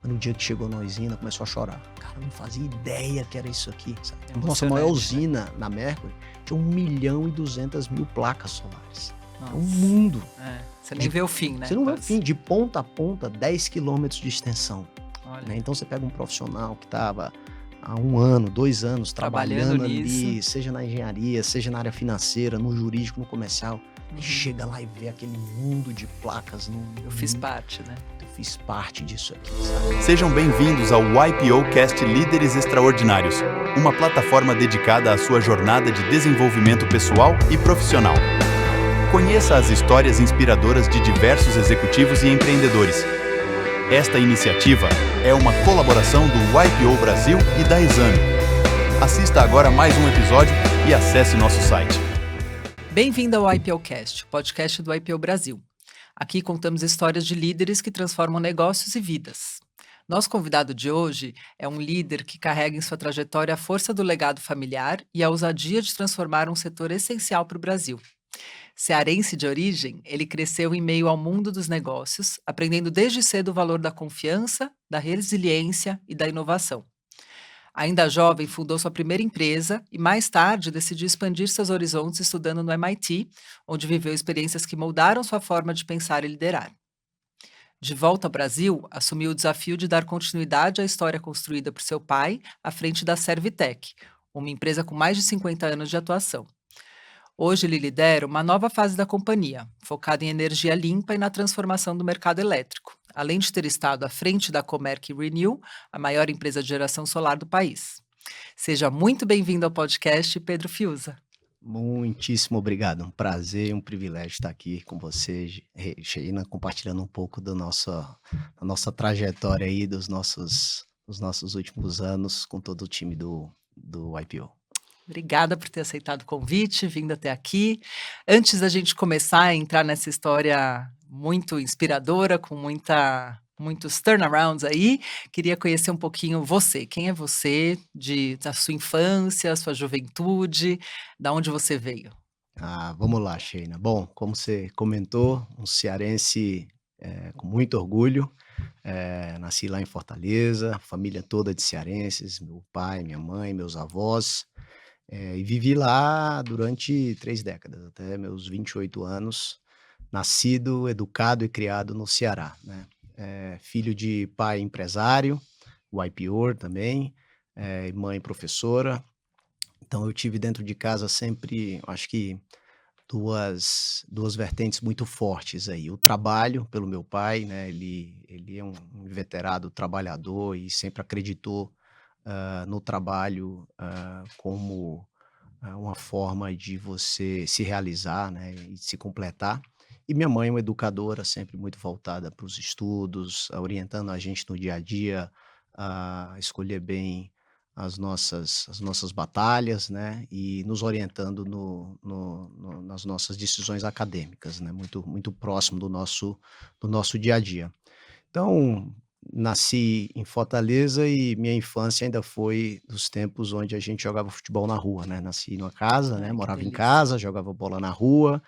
No dia que chegou na usina, começou a chorar. Cara, não fazia ideia que era isso aqui, sabe? É Nossa maior emocionante, né? usina na Mercury tinha 1.200.000 placas solares. É um Nossa. mundo. Você nem vê o fim, né? Você não vê o Quase. fim, de ponta a ponta, 10 quilômetros de extensão. Olha, Né? Então você pega um profissional que estava há 1 ano, 2 anos Trabalhando trabalhando ali, nisso. seja na engenharia, seja na área financeira, no jurídico, no comercial, Uhum. e chega lá e vê aquele mundo de placas. Eu fiz parte, né? Eu fiz parte disso aqui, sabe? Sejam bem-vindos ao YPO Cast Líderes Extraordinários, uma plataforma dedicada à sua jornada de desenvolvimento pessoal e profissional. Conheça as histórias inspiradoras de diversos executivos e empreendedores. Esta iniciativa é uma colaboração do YPO Brasil e da Exame. Assista agora mais um episódio e acesse nosso site. Bem-vindo ao YPO Cast, o podcast do YPO Brasil. Aqui contamos histórias de líderes que transformam negócios e vidas. Nosso convidado de hoje é um líder que carrega em sua trajetória a força do legado familiar e a ousadia de transformar um setor essencial para o Brasil. Cearense de origem, ele cresceu em meio ao mundo dos negócios, aprendendo desde cedo o valor da confiança, da resiliência e da inovação. Ainda jovem, fundou sua primeira empresa e, mais tarde, decidiu expandir seus horizontes estudando no MIT, onde viveu experiências que moldaram sua forma de pensar e liderar. De volta ao Brasil, assumiu o desafio de dar continuidade à história construída por seu pai à frente da Servitec, uma empresa com mais de 50 anos de atuação. Hoje ele lidera uma nova fase da companhia, focada em energia limpa e na transformação do mercado elétrico, além de ter estado à frente da Comerc Renew, a maior empresa de geração solar do país. Seja muito bem-vindo ao podcast, Pedro Fiuza. Muitíssimo obrigado, um prazer e um privilégio estar aqui com você, Sheina, compartilhando um pouco da nossa trajetória aí, dos nossos últimos anos com todo o time do YPO. Obrigada por ter aceitado o convite, vindo até aqui. Antes da gente começar a entrar nessa história muito inspiradora, com muitos turnarounds aí, queria conhecer um pouquinho você. Quem é você, da sua infância, sua juventude, da onde você veio? Vamos lá, Sheina. Bom, como você comentou, um cearense com muito orgulho. Nasci lá em Fortaleza, família toda de cearenses, meu pai, minha mãe, meus avós. E vivi lá durante 3 décadas, até meus 28 anos, nascido, educado e criado no Ceará, né? Filho de pai empresário, YPO também, mãe professora. Então eu tive dentro de casa sempre, acho que duas vertentes muito fortes aí. O trabalho pelo meu pai, né? Ele é um inveterado trabalhador e sempre acreditou no trabalho como uma forma de você se realizar, né, e se completar. E minha mãe, uma educadora, sempre muito voltada para os estudos, orientando a gente no dia a dia a escolher bem as nossas batalhas, né, e nos orientando nas nossas decisões acadêmicas, né, muito, muito próximo do nosso dia a dia. Então, nasci em Fortaleza e minha infância ainda foi dos tempos onde a gente jogava futebol na rua, né, nasci numa casa, né, Ai, que morava em delícia. casa, jogava bola na rua,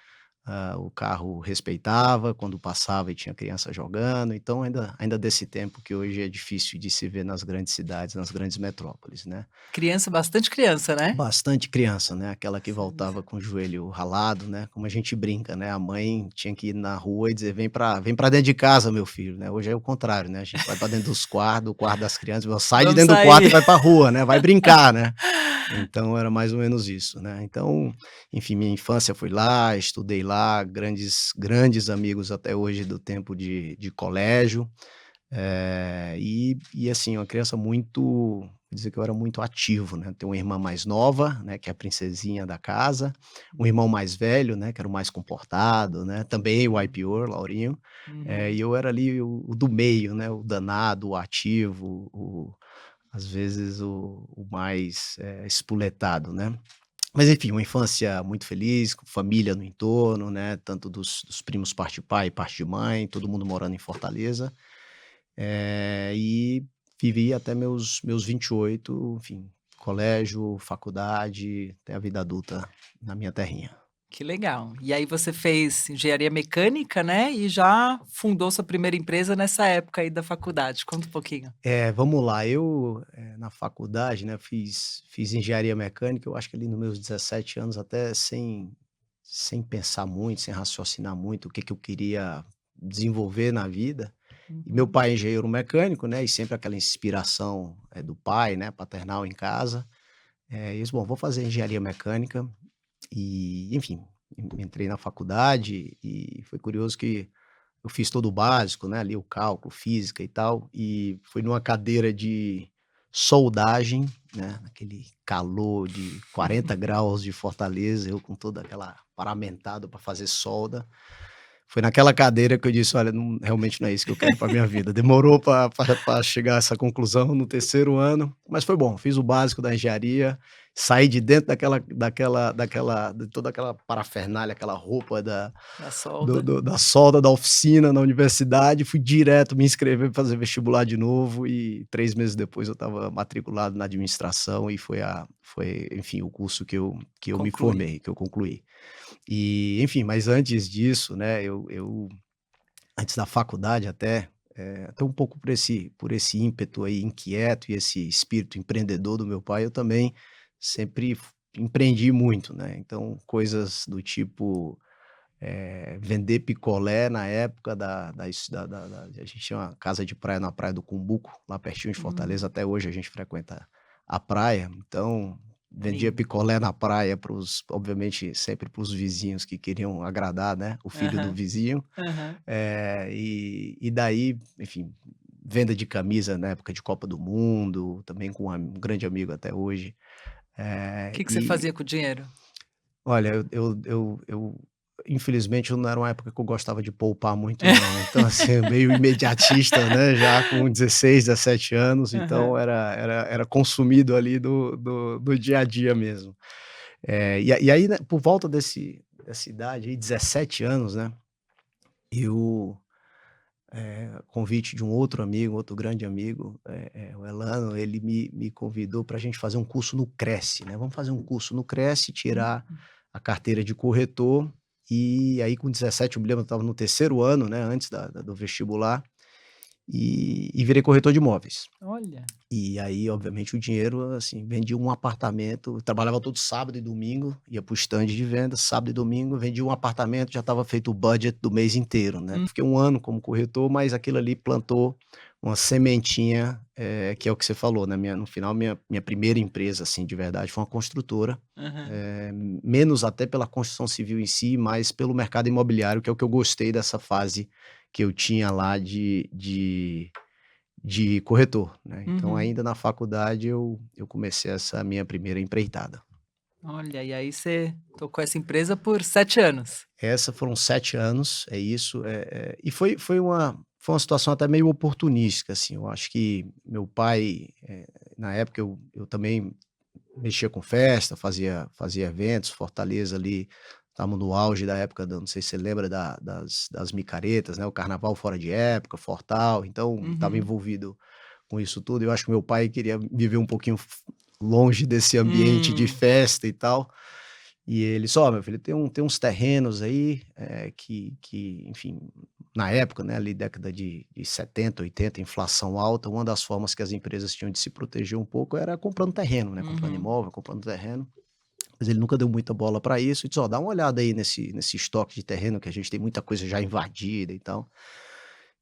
o carro respeitava quando passava e tinha criança jogando, então ainda desse tempo que hoje é difícil de se ver nas grandes cidades, nas grandes metrópoles, né. Criança, bastante criança, né? Bastante criança, né, aquela que Sim. voltava com o joelho ralado, né, como a gente brinca, né, a mãe tinha que ir na rua e dizer: "Vem pra dentro de casa, meu filho", né, hoje é o contrário, né, a gente vai pra dentro do quarto das crianças, sai de Vamos dentro do quarto e sair. vai pra rua, né, vai brincar, né. Então era mais ou menos isso, né. Então, enfim, minha infância foi lá, estudei lá, grandes amigos até hoje do tempo de colégio. E assim, uma criança muito, vou dizer que eu era muito ativo, né, tenho uma irmã mais nova, né, que é a princesinha da casa, um irmão mais velho, né, que era o mais comportado, né, também o YPO, Laurinho, Uhum. e eu era ali o do meio, né, o danado, o ativo, às vezes o mais, espoletado, né. Mas enfim, uma infância muito feliz, com família no entorno, né, tanto dos primos parte de pai e parte de mãe, todo mundo morando em Fortaleza. E vivi até meus 28, enfim, colégio, faculdade, até a vida adulta na minha terrinha. Que legal. E aí você fez engenharia mecânica, né, e já fundou sua primeira empresa nessa época aí da faculdade. Conta um pouquinho. Vamos lá, eu, na faculdade, né, fiz engenharia mecânica, eu acho que ali nos meus 17 anos, até sem pensar muito, sem raciocinar muito o que que eu queria desenvolver na vida. E meu Uhum. pai é engenheiro mecânico, né, e sempre aquela inspiração, do pai, né, paternal em casa. E eu disse: "Bom, vou fazer engenharia mecânica", e enfim, entrei na faculdade e foi curioso que eu fiz todo o básico, né, ali o cálculo, física e tal, e foi numa cadeira de soldagem, né, naquele calor de 40 graus de Fortaleza, eu com toda aquela paramentado para fazer solda. Foi naquela cadeira que eu disse: "Olha, realmente não é isso que eu quero para minha vida". Demorou para chegar a essa conclusão no terceiro ano, mas foi bom. Fiz o básico da engenharia, saí de dentro de toda aquela parafernália, aquela roupa Da solda. da solda da oficina na universidade, fui direto me inscrever pra fazer vestibular de novo e 3 meses depois eu estava matriculado na administração e foi, enfim, o curso que eu me Concluiu. formei, que eu concluí. E, enfim, mas antes disso, né, eu antes da faculdade até um pouco por esse ímpeto aí inquieto e esse espírito empreendedor do meu pai, eu também sempre empreendi muito, né, então coisas do tipo vender picolé na época da es da a gente tinha uma casa de praia na Praia do Cumbuco, lá pertinho de Fortaleza, Hum, até hoje a gente frequenta a praia, então vendia lindo. picolé na praia obviamente sempre para os vizinhos que queriam agradar, né, o filho do Aham, vizinho. aham. E daí, enfim, venda de camisa na época de Copa do Mundo, também com um grande amigo até hoje. Que você E fazia com o dinheiro? Olha, eu infelizmente não era uma época que eu gostava de poupar muito não, então assim, meio imediatista, né, já com 16, 17 anos, então Aham. era consumido ali do dia a dia mesmo. E aí, né, por volta dessa idade aí, 17 anos, né, eu, convite de um outro amigo, outro grande amigo, o Elano, ele me convidou para a gente fazer um curso no Cresce, né, vamos fazer um curso no Cresce, tirar Hum, a carteira de corretor, e aí com 17 eu me lembro, eu estava no terceiro ano, né, antes do vestibular, e virei corretor de imóveis. olha. E aí, obviamente, o dinheiro, assim, vendi um apartamento, eu trabalhava todo sábado e domingo, ia para o stand de venda, sábado e domingo, vendi um apartamento, já estava feito o budget do mês inteiro, né. Hum, Fiquei um ano como corretor, mas aquilo ali plantou uma sementinha, que é o que você falou, né, no final minha primeira empresa, assim, de verdade, foi uma construtora, aham. menos até pela construção civil em si, mas pelo mercado imobiliário, que é o que eu gostei dessa fase que eu tinha lá de corretor, né, então Uhum. ainda na faculdade eu comecei essa minha primeira empreitada. Olha, e aí você tocou essa empresa por 7 anos? Essa foram 7 anos, é isso, e foi uma situação até meio oportunística, assim, eu acho que meu pai, na época eu também mexia com festa, fazia eventos, Fortaleza ali, estávamos no auge da época não sei se você lembra das micaretas, né, o carnaval fora de época, Fortal, então estava Uhum. envolvido com isso tudo. Eu acho que meu pai queria viver um pouquinho longe desse ambiente de Hum. festa e tal, e ele disse: "Ó, meu filho, tem uns terrenos aí, que, enfim", na época, né, ali década de 70, 80, inflação alta, uma das formas que as empresas tinham de se proteger um pouco era comprando terreno, né, comprando Uhum. imóvel, comprando terreno, mas ele nunca deu muita bola para isso e disse: "Ó, dá uma olhada aí nesse estoque de terreno que a gente tem muita coisa já invadida e tal".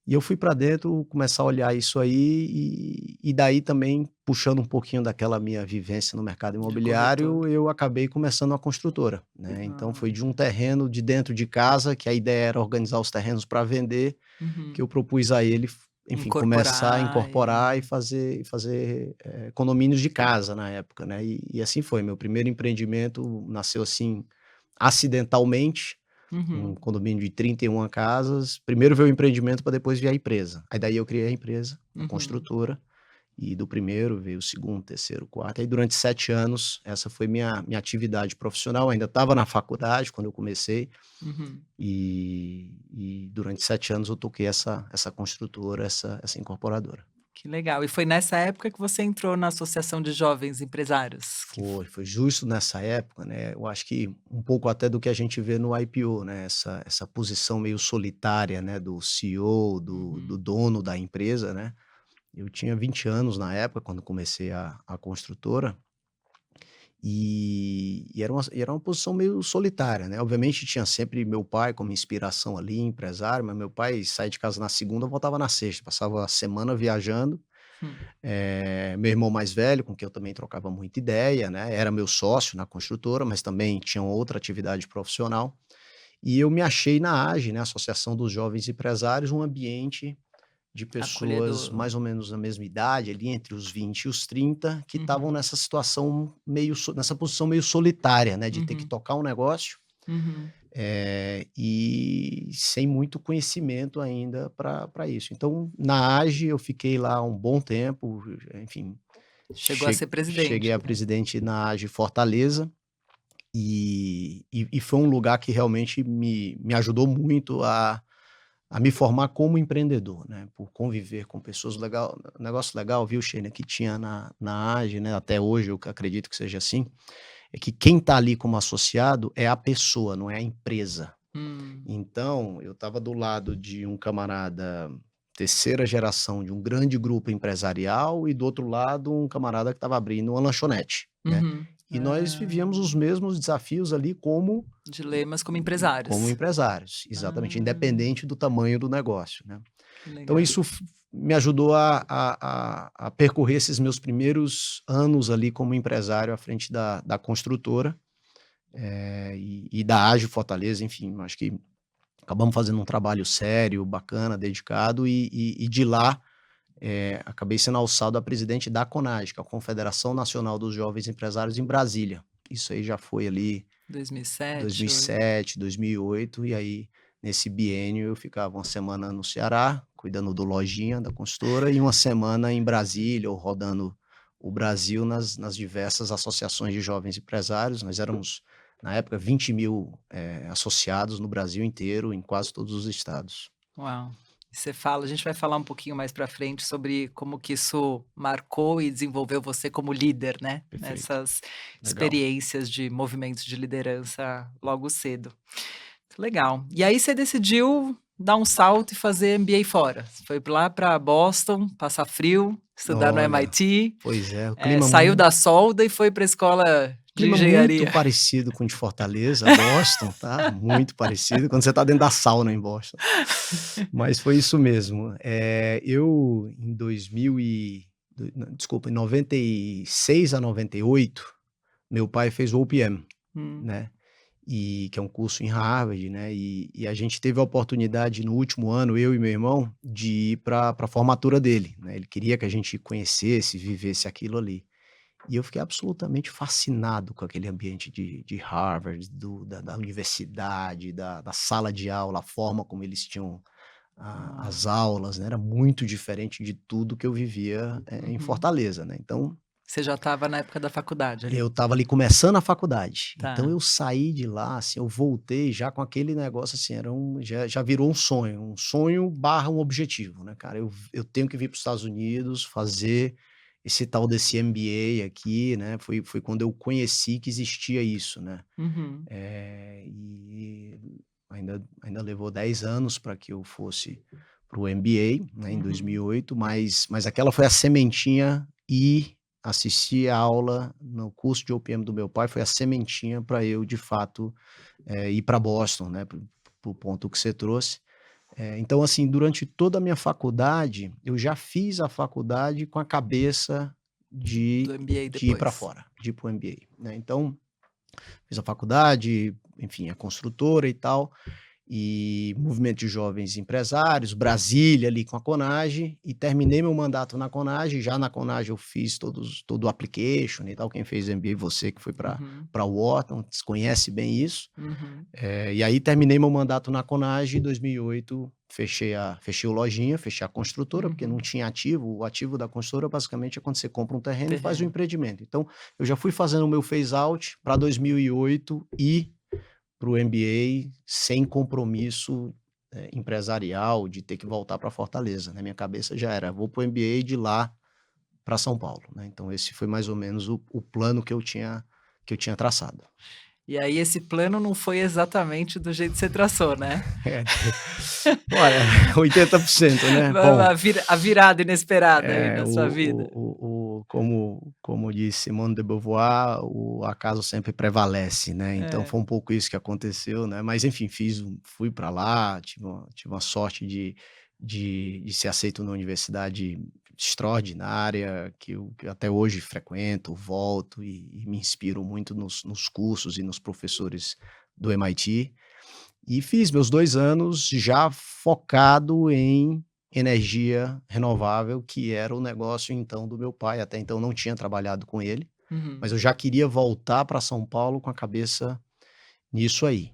E eu fui para dentro começar a olhar isso aí, e daí também puxando um pouquinho daquela minha vivência no mercado De corretor. imobiliário, eu acabei começando uma construtora, né, então foi de um Ah. terreno de dentro de casa, que a ideia era organizar os terrenos para vender, que Uhum. eu propus a ele, enfim, começar a Incorporar incorporar e e fazer, condomínios de casa na época, né, e assim foi, meu primeiro empreendimento nasceu assim, acidentalmente, um uhum, condomínio de 31 casas, primeiro veio o empreendimento para depois vir a empresa. Aí daí eu criei a empresa, a uhum. construtora, e do primeiro veio o segundo, terceiro, quarto, aí durante 7 anos essa foi minha atividade profissional, ainda estava na faculdade quando eu comecei, Uhum. e durante 7 anos eu toquei essa construtora, essa incorporadora. Que legal. E foi nessa época que você entrou na Associação de Jovens Empresários? Foi justo nessa época, né, eu acho que um pouco até do que a gente vê no IPO, né, essa posição meio solitária, né, do CEO, do Uhum. dono da empresa, né. Eu tinha 20 anos na época quando comecei a construtora, e era uma posição meio solitária, né. Obviamente tinha sempre meu pai como inspiração ali, empresário, mas meu pai saía de casa na segunda, voltava na sexta, passava a semana viajando. Hum. Meu irmão mais velho, com quem eu também trocava muita ideia, né, era meu sócio na construtora, mas também tinha outra atividade profissional. E eu me achei na AGE, né, Associação dos Jovens Empresários, um ambiente de pessoas Acolhedor. mais ou menos na mesma idade, ali entre os 20 e os 30, que estavam Uhum. nessa situação nessa posição meio solitária, né, de ter que Uhum. tocar um negócio, Uhum. e sem muito conhecimento ainda para isso. Então, na AGE eu fiquei lá um bom tempo, enfim, Chegou a ser cheguei presidente, a né? presidente na AGE Fortaleza, e foi um lugar que realmente me ajudou muito a me formar como empreendedor, né, por conviver com pessoas legal. Negócio legal, viu, Sheila, que tinha na AGE, né, até hoje eu acredito que seja assim, é que quem está ali como associado é a pessoa, não é a empresa. Hum. Então, eu estava do lado de um camarada terceira geração de um grande grupo empresarial e do outro lado um camarada que estava abrindo uma lanchonete, né. Uhum. E nós vivíamos os mesmos desafios ali Dilemas como empresários. como empresários, exatamente, Ah, independente do tamanho do negócio, né. que Então legal. isso me ajudou a percorrer esses meus primeiros anos ali como empresário à frente da construtora, e da AGE Fortaleza, enfim, acho que acabamos fazendo um trabalho sério, bacana, dedicado, e de lá, acabei sendo alçado a presidente da CONAGE, que é a Confederação Nacional dos Jovens Empresários em Brasília. Isso aí já foi ali 2007, 2007, 2008, e aí nesse biênio eu ficava uma semana no Ceará, cuidando do lojinha da consultora, e uma semana em Brasília ou rodando o Brasil nas diversas associações de jovens empresários. Nós éramos, na época, 20.000, associados no Brasil inteiro, em quase todos os estados. Uau! Você fala, a gente vai falar um pouquinho mais para frente sobre como que isso marcou e desenvolveu você como líder, né, Perfeito, nessas legal. experiências de movimentos de liderança logo cedo. Legal. E aí você decidiu dar um salto e fazer MBA fora. Você foi lá para Boston, passar frio, estudar no Olha, MIT, pois é, saiu da solda e foi para a escola de clima muito engenharia. parecido com o de Fortaleza, Boston, tá, muito parecido, quando você está dentro da sauna em Boston. Mas foi isso mesmo. Eu em 2000 e do não, desculpa, em 96 a 98, meu pai fez o OPM, Hum. né, e que é um curso em Harvard, né, e a gente teve a oportunidade no último ano, eu e meu irmão, de ir para a formatura dele, né, ele queria que a gente conhecesse, vivesse aquilo ali. E eu fiquei absolutamente fascinado com aquele ambiente de Harvard, da universidade, da sala de aula, a forma como eles tinham as Uau! aulas, né, era muito diferente de tudo que eu vivia, em Uhum. Fortaleza, né. Então, Você já estava na época da faculdade ali? eu estava ali começando a faculdade, então Tá. eu saí de lá, assim, eu voltei já com aquele negócio, assim, já virou um sonho barra um objetivo, né, cara, eu tenho que vir para os Estados Unidos, fazer esse tal desse MBA aqui, né, foi quando eu conheci que existia isso, né. Uhum. E ainda levou 10 anos para que eu fosse para o MBA, né, em Uhum. 2008, mas aquela foi a sementinha, e assistir a aula no curso de OPM do meu pai foi a sementinha para eu, de fato, ir para Boston, né, para o ponto que você trouxe. Então, assim, durante toda a minha faculdade, eu já fiz a faculdade com a cabeça Do MBA de ir para depois. fora, de ir para o MBA, né. Então, fiz a faculdade, enfim, a construtora e tal, e movimento de jovens empresários, Brasília ali com a Conage, e terminei meu mandato na Conage. Já na Conage eu fiz todo o application e tal, quem fez MBA, você que foi para Uhum. Wharton, conhece bem isso. Uhum. E aí terminei meu mandato na Conage, em 2008 fechei o lojinha, fechei a construtora, porque não Uhum. tinha ativo. O ativo da construtora basicamente é quando você compra um terreno e faz o Terreno. empreendimento. Então, eu já fui fazendo o meu phase out para 2008 e para o MBA sem compromisso empresarial de ter que voltar para Fortaleza. Na minha cabeça já era, vou para o MBA de lá para São Paulo, né? Então esse foi mais ou menos o plano que eu tinha traçado. E aí esse plano não foi exatamente do jeito que você traçou, né? É, olha, 80%, né? Bom, A virada inesperada aí na sua vida. como diz Simone de Beauvoir, o acaso sempre prevalece, né? Então É. foi um pouco isso que aconteceu, né? Mas enfim, fui para lá, tive uma sorte de ser aceito numa universidade extraordinária, que até hoje frequento, volto e me inspiro muito nos cursos e nos professores do MIT. E fiz meus 2 anos já focado em energia renovável, que era o negócio então do meu pai, até então não tinha trabalhado com ele, Uhum. mas eu já queria voltar para São Paulo com a cabeça nisso aí.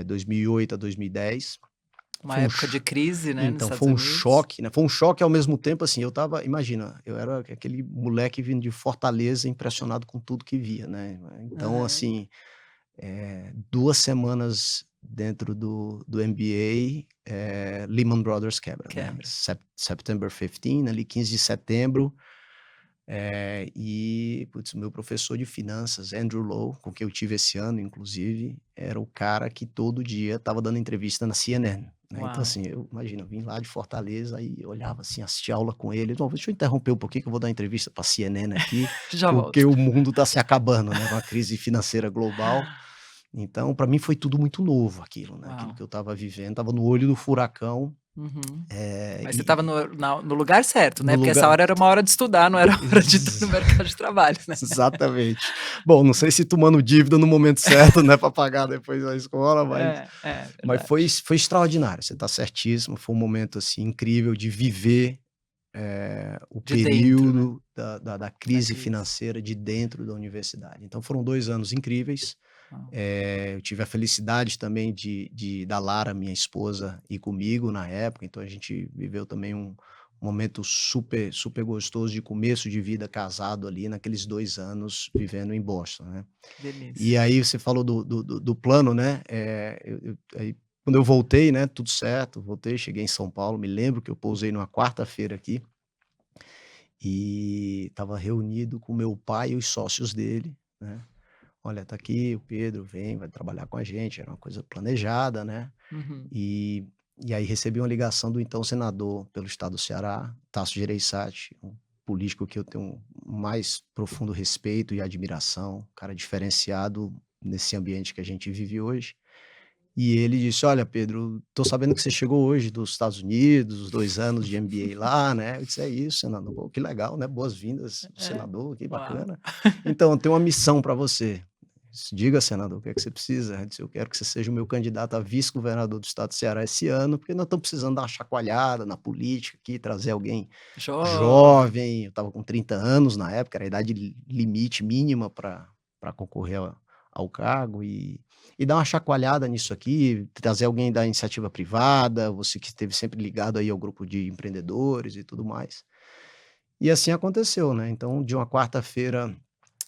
2008 a 2010 Uma foi um época de cho crise, né, nos então, Estados foi um Unidos. choque, né, foi um choque ao mesmo tempo, assim, eu estava imagina, eu era aquele moleque vindo de Fortaleza impressionado com tudo que via, né, então Aham. assim, 2 semanas dentro do MBA, Lehman Brothers quebra, né, Quebra. September 15, ali 15 de setembro, putz, o meu professor de finanças, Andrew Lo, com quem eu tive esse ano inclusive, era o cara que todo dia estava dando entrevista na CNN, né, então Uau. assim, eu vim lá de Fortaleza, aí eu olhava assim, assistia aula com ele, "Não, deixa eu interromper um pouquinho que eu vou dar entrevista pra CNN aqui, Já porque volto. o mundo está se acabando, né, com a crise financeira global". Então, para mim foi tudo muito novo aquilo, né, aquilo Uau. que eu estava vivendo, estava no olho do furacão, Uhum. eh, Mas você estava e no lugar certo, né, no porque essa lugar hora era uma hora de estudar, não era hora de estar no exa mercado de trabalho, né. exatamente. Bom, não sei se tomando dívida no momento certo, né, para pagar depois a escola, É mas verdade. foi extraordinário, você está certíssimo, foi um momento, assim, incrível de viver, o De dentro, né, período da da crise crise. financeira de dentro da universidade. Então foram 2 anos incríveis. Uau. Eu tive a felicidade também de da Lara, minha esposa, ir comigo na época, então a gente viveu também um momento super super gostoso de começo de vida casado ali naqueles 2 anos vivendo em Boston, né. Que delícia. E aí você falou do plano, né, eu aí quando eu voltei, né, tudo certo, voltei, cheguei em São Paulo, me lembro que eu pousei numa quarta-feira aqui, e estava reunido com meu pai e os sócios dele, né. "Olha, tá aqui o Pedro, vem, vai trabalhar com a gente", era uma coisa planejada, né. Uhum. E e aí recebi uma ligação do então senador pelo estado do Ceará, Tasso Gereissati, um político que eu tenho mais profundo respeito e admiração, um cara diferenciado nesse ambiente que a gente vive hoje. E ele disse: "Olha, Pedro, tô sabendo que você chegou hoje dos Estados Unidos, os 2 anos de MBA lá, né". Eu disse: "É isso, senador. Pô, que legal, né, boas-vindas, É. senador, que Uau. bacana. Então, eu tenho uma missão para você". Disse: "Diga, senador, o que é que você precisa?". Ele disse: "Eu quero que você seja o meu candidato a vice-governador do estado do Ceará esse ano, porque nós estamos precisando dar uma chacoalhada na política aqui, trazer alguém Jovem. jovem". Eu estava com 30 anos na época, era a idade limite mínima para concorrer ao cargo, e dar uma chacoalhada nisso aqui, trazer alguém da iniciativa privada, você que esteve sempre ligado aí ao grupo de empreendedores e tudo mais. E assim aconteceu, né, então de uma quarta-feira,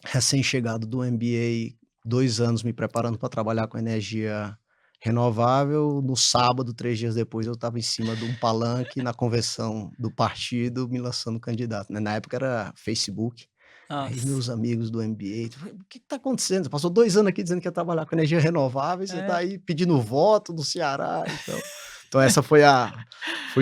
recém-chegado do MBA, 2 anos me preparando para trabalhar com energia renovável, no sábado, 3 dias depois, eu estava em cima de um palanque na convenção do partido, me lançando candidato, né, na época era Facebook. Aí Nossa. meus amigos do MBA: "O que está acontecendo? Você passou 2 anos aqui dizendo que ia trabalhar com energia renovável e você está É. aí pedindo voto no Ceará", então essa foi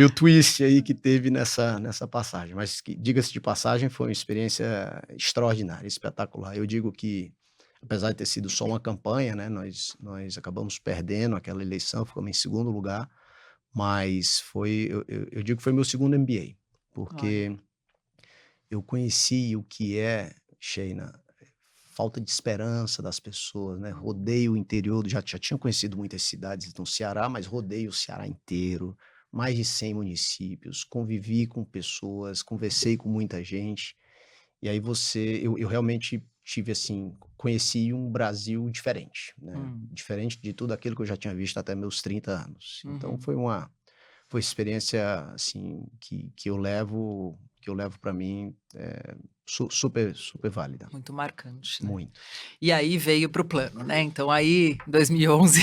o twist aí que teve nessa passagem, mas que diga-se de passagem, foi uma experiência extraordinária, espetacular. Eu digo que, apesar de ter sido só uma campanha, né, nós acabamos perdendo aquela eleição, ficamos em segundo lugar, mas eu digo que foi meu segundo MBA, Olha. porque eu conheci o que é, Sheina, falta de esperança das pessoas, né, rodei o interior, já tinha conhecido muitas cidades no Ceará, mas rodei o Ceará inteiro, mais de 100 municípios, convivi com pessoas, conversei com muita gente, e aí eu realmente tive, assim, conheci um Brasil diferente, né, Hum. diferente de tudo aquilo que eu já tinha visto até meus 30 anos. Então Uhum. foi experiência, assim, que que eu levo para mim é super, super válida. Muito marcante, né. Muito. E aí veio para o plano, né, então aí em 2011,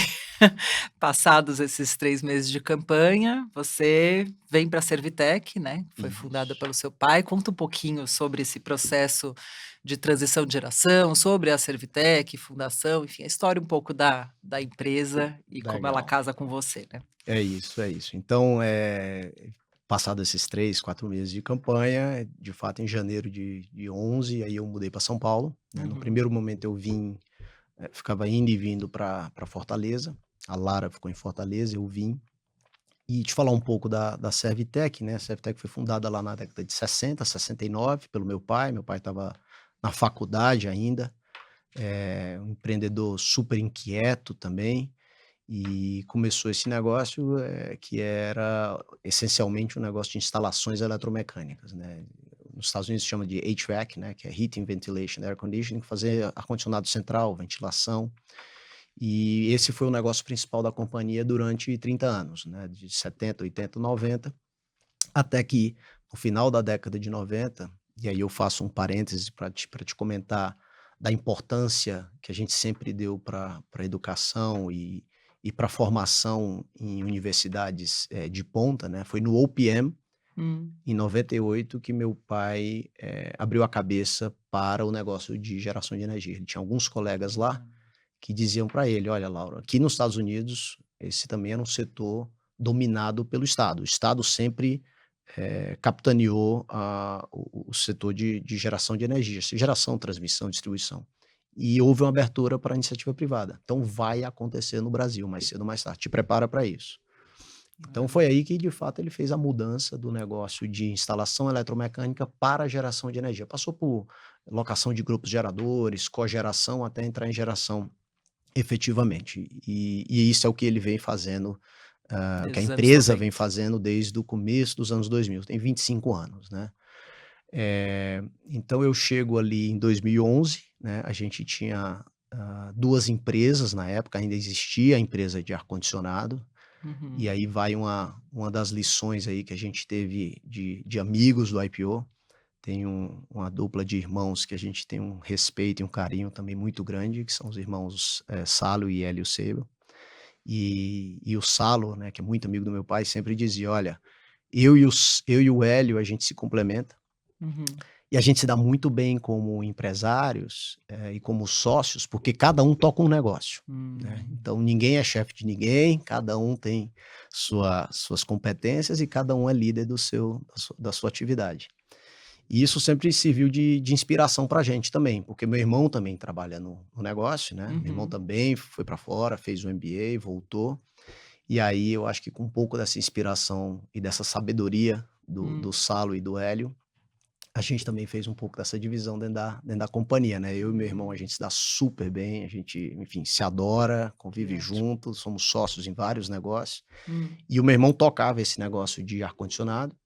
passados esses 3 meses de campanha, você vem pra Servitec, né, que foi fundada Isso. pelo seu pai. Conta um pouquinho sobre esse processo de transição de geração, sobre a Servitec, fundação, enfim, a história um pouco da empresa e como ela Legal. casa com você, né. É isso, é isso. Então, passado esses 3, 4 meses de campanha, de fato em janeiro de 11, aí eu mudei para São Paulo, né. No Uhum, primeiro momento eu vim, ficava indo e vindo para Fortaleza, a Lara ficou em Fortaleza, eu vim. E te falar um pouco da Servitec, né, a Servitec foi fundada lá na década de 60, 69 pelo meu pai estava na faculdade ainda, um empreendedor super inquieto também, e começou esse negócio, que era essencialmente um negócio de instalações eletromecânicas, né. Nos Estados Unidos chama de HVAC, né, que é Heating, Ventilation, Air Conditioning, fazer ar-condicionado central, ventilação. E esse foi o negócio principal da companhia durante 30 anos, né, de 70, 80, 90, até que no final da década de 90, e aí eu faço um parêntese para te comentar da importância que a gente sempre deu para a educação e para a formação em universidades, de ponta, né, foi no OPM, hum. em 98, que meu pai, abriu a cabeça para o negócio de geração de energia. Ele tinha alguns colegas lá Hum. que diziam para ele: "Olha, Laura, aqui nos Estados Unidos, esse também era um setor dominado pelo Estado. O Estado sempre, capitaneou o setor de geração de energia, geração, transmissão, distribuição. E houve uma abertura para a iniciativa privada. Então vai acontecer no Brasil, mais cedo ou mais tarde. Te prepara para isso". Então foi aí que, de fato, ele fez a mudança do negócio de instalação eletromecânica para a geração de energia. Passou por locação de grupos geradores, cogeração, até entrar em geração efetivamente. E isso é o que ele vem fazendo, que a Desde os anos empresa vem 90. fazendo desde o começo dos anos 2000, tem 25 anos, né. Então eu chego ali em 2011, né, a gente tinha, 2 empresas na época, ainda existia a empresa de ar-condicionado, e Uhum. aí vai uma das lições aí que a gente teve de amigos do IPO. Tem uma dupla de irmãos que a gente tem um respeito e um carinho também muito grande, que são os irmãos, Salo e Hélio Seibel. E o Salo, né, que é muito amigo do meu pai, sempre dizia: "Olha, eu e o Hélio, a gente se complementa, Uhum. e a gente se dá muito bem como empresários, e como sócios, porque cada um toca um negócio, né. Hum. Então ninguém é chefe de ninguém, cada um tem suas competências e cada um é líder da sua atividade". E isso sempre serviu de inspiração pra gente também, porque meu irmão também trabalha no negócio, né, meu irmão Uhum. também foi para fora, fez o MBA, voltou, e aí eu acho que com um pouco dessa inspiração e dessa sabedoria do Hum. Salo e do Hélio, a gente também fez um pouco dessa divisão dentro da companhia, né. Eu e meu irmão, a gente se dá super bem, a gente, enfim, se adora, Que convive ótimo. junto, somos sócios em vários negócios. Hum. E o meu irmão tocava esse negócio de ar-condicionado,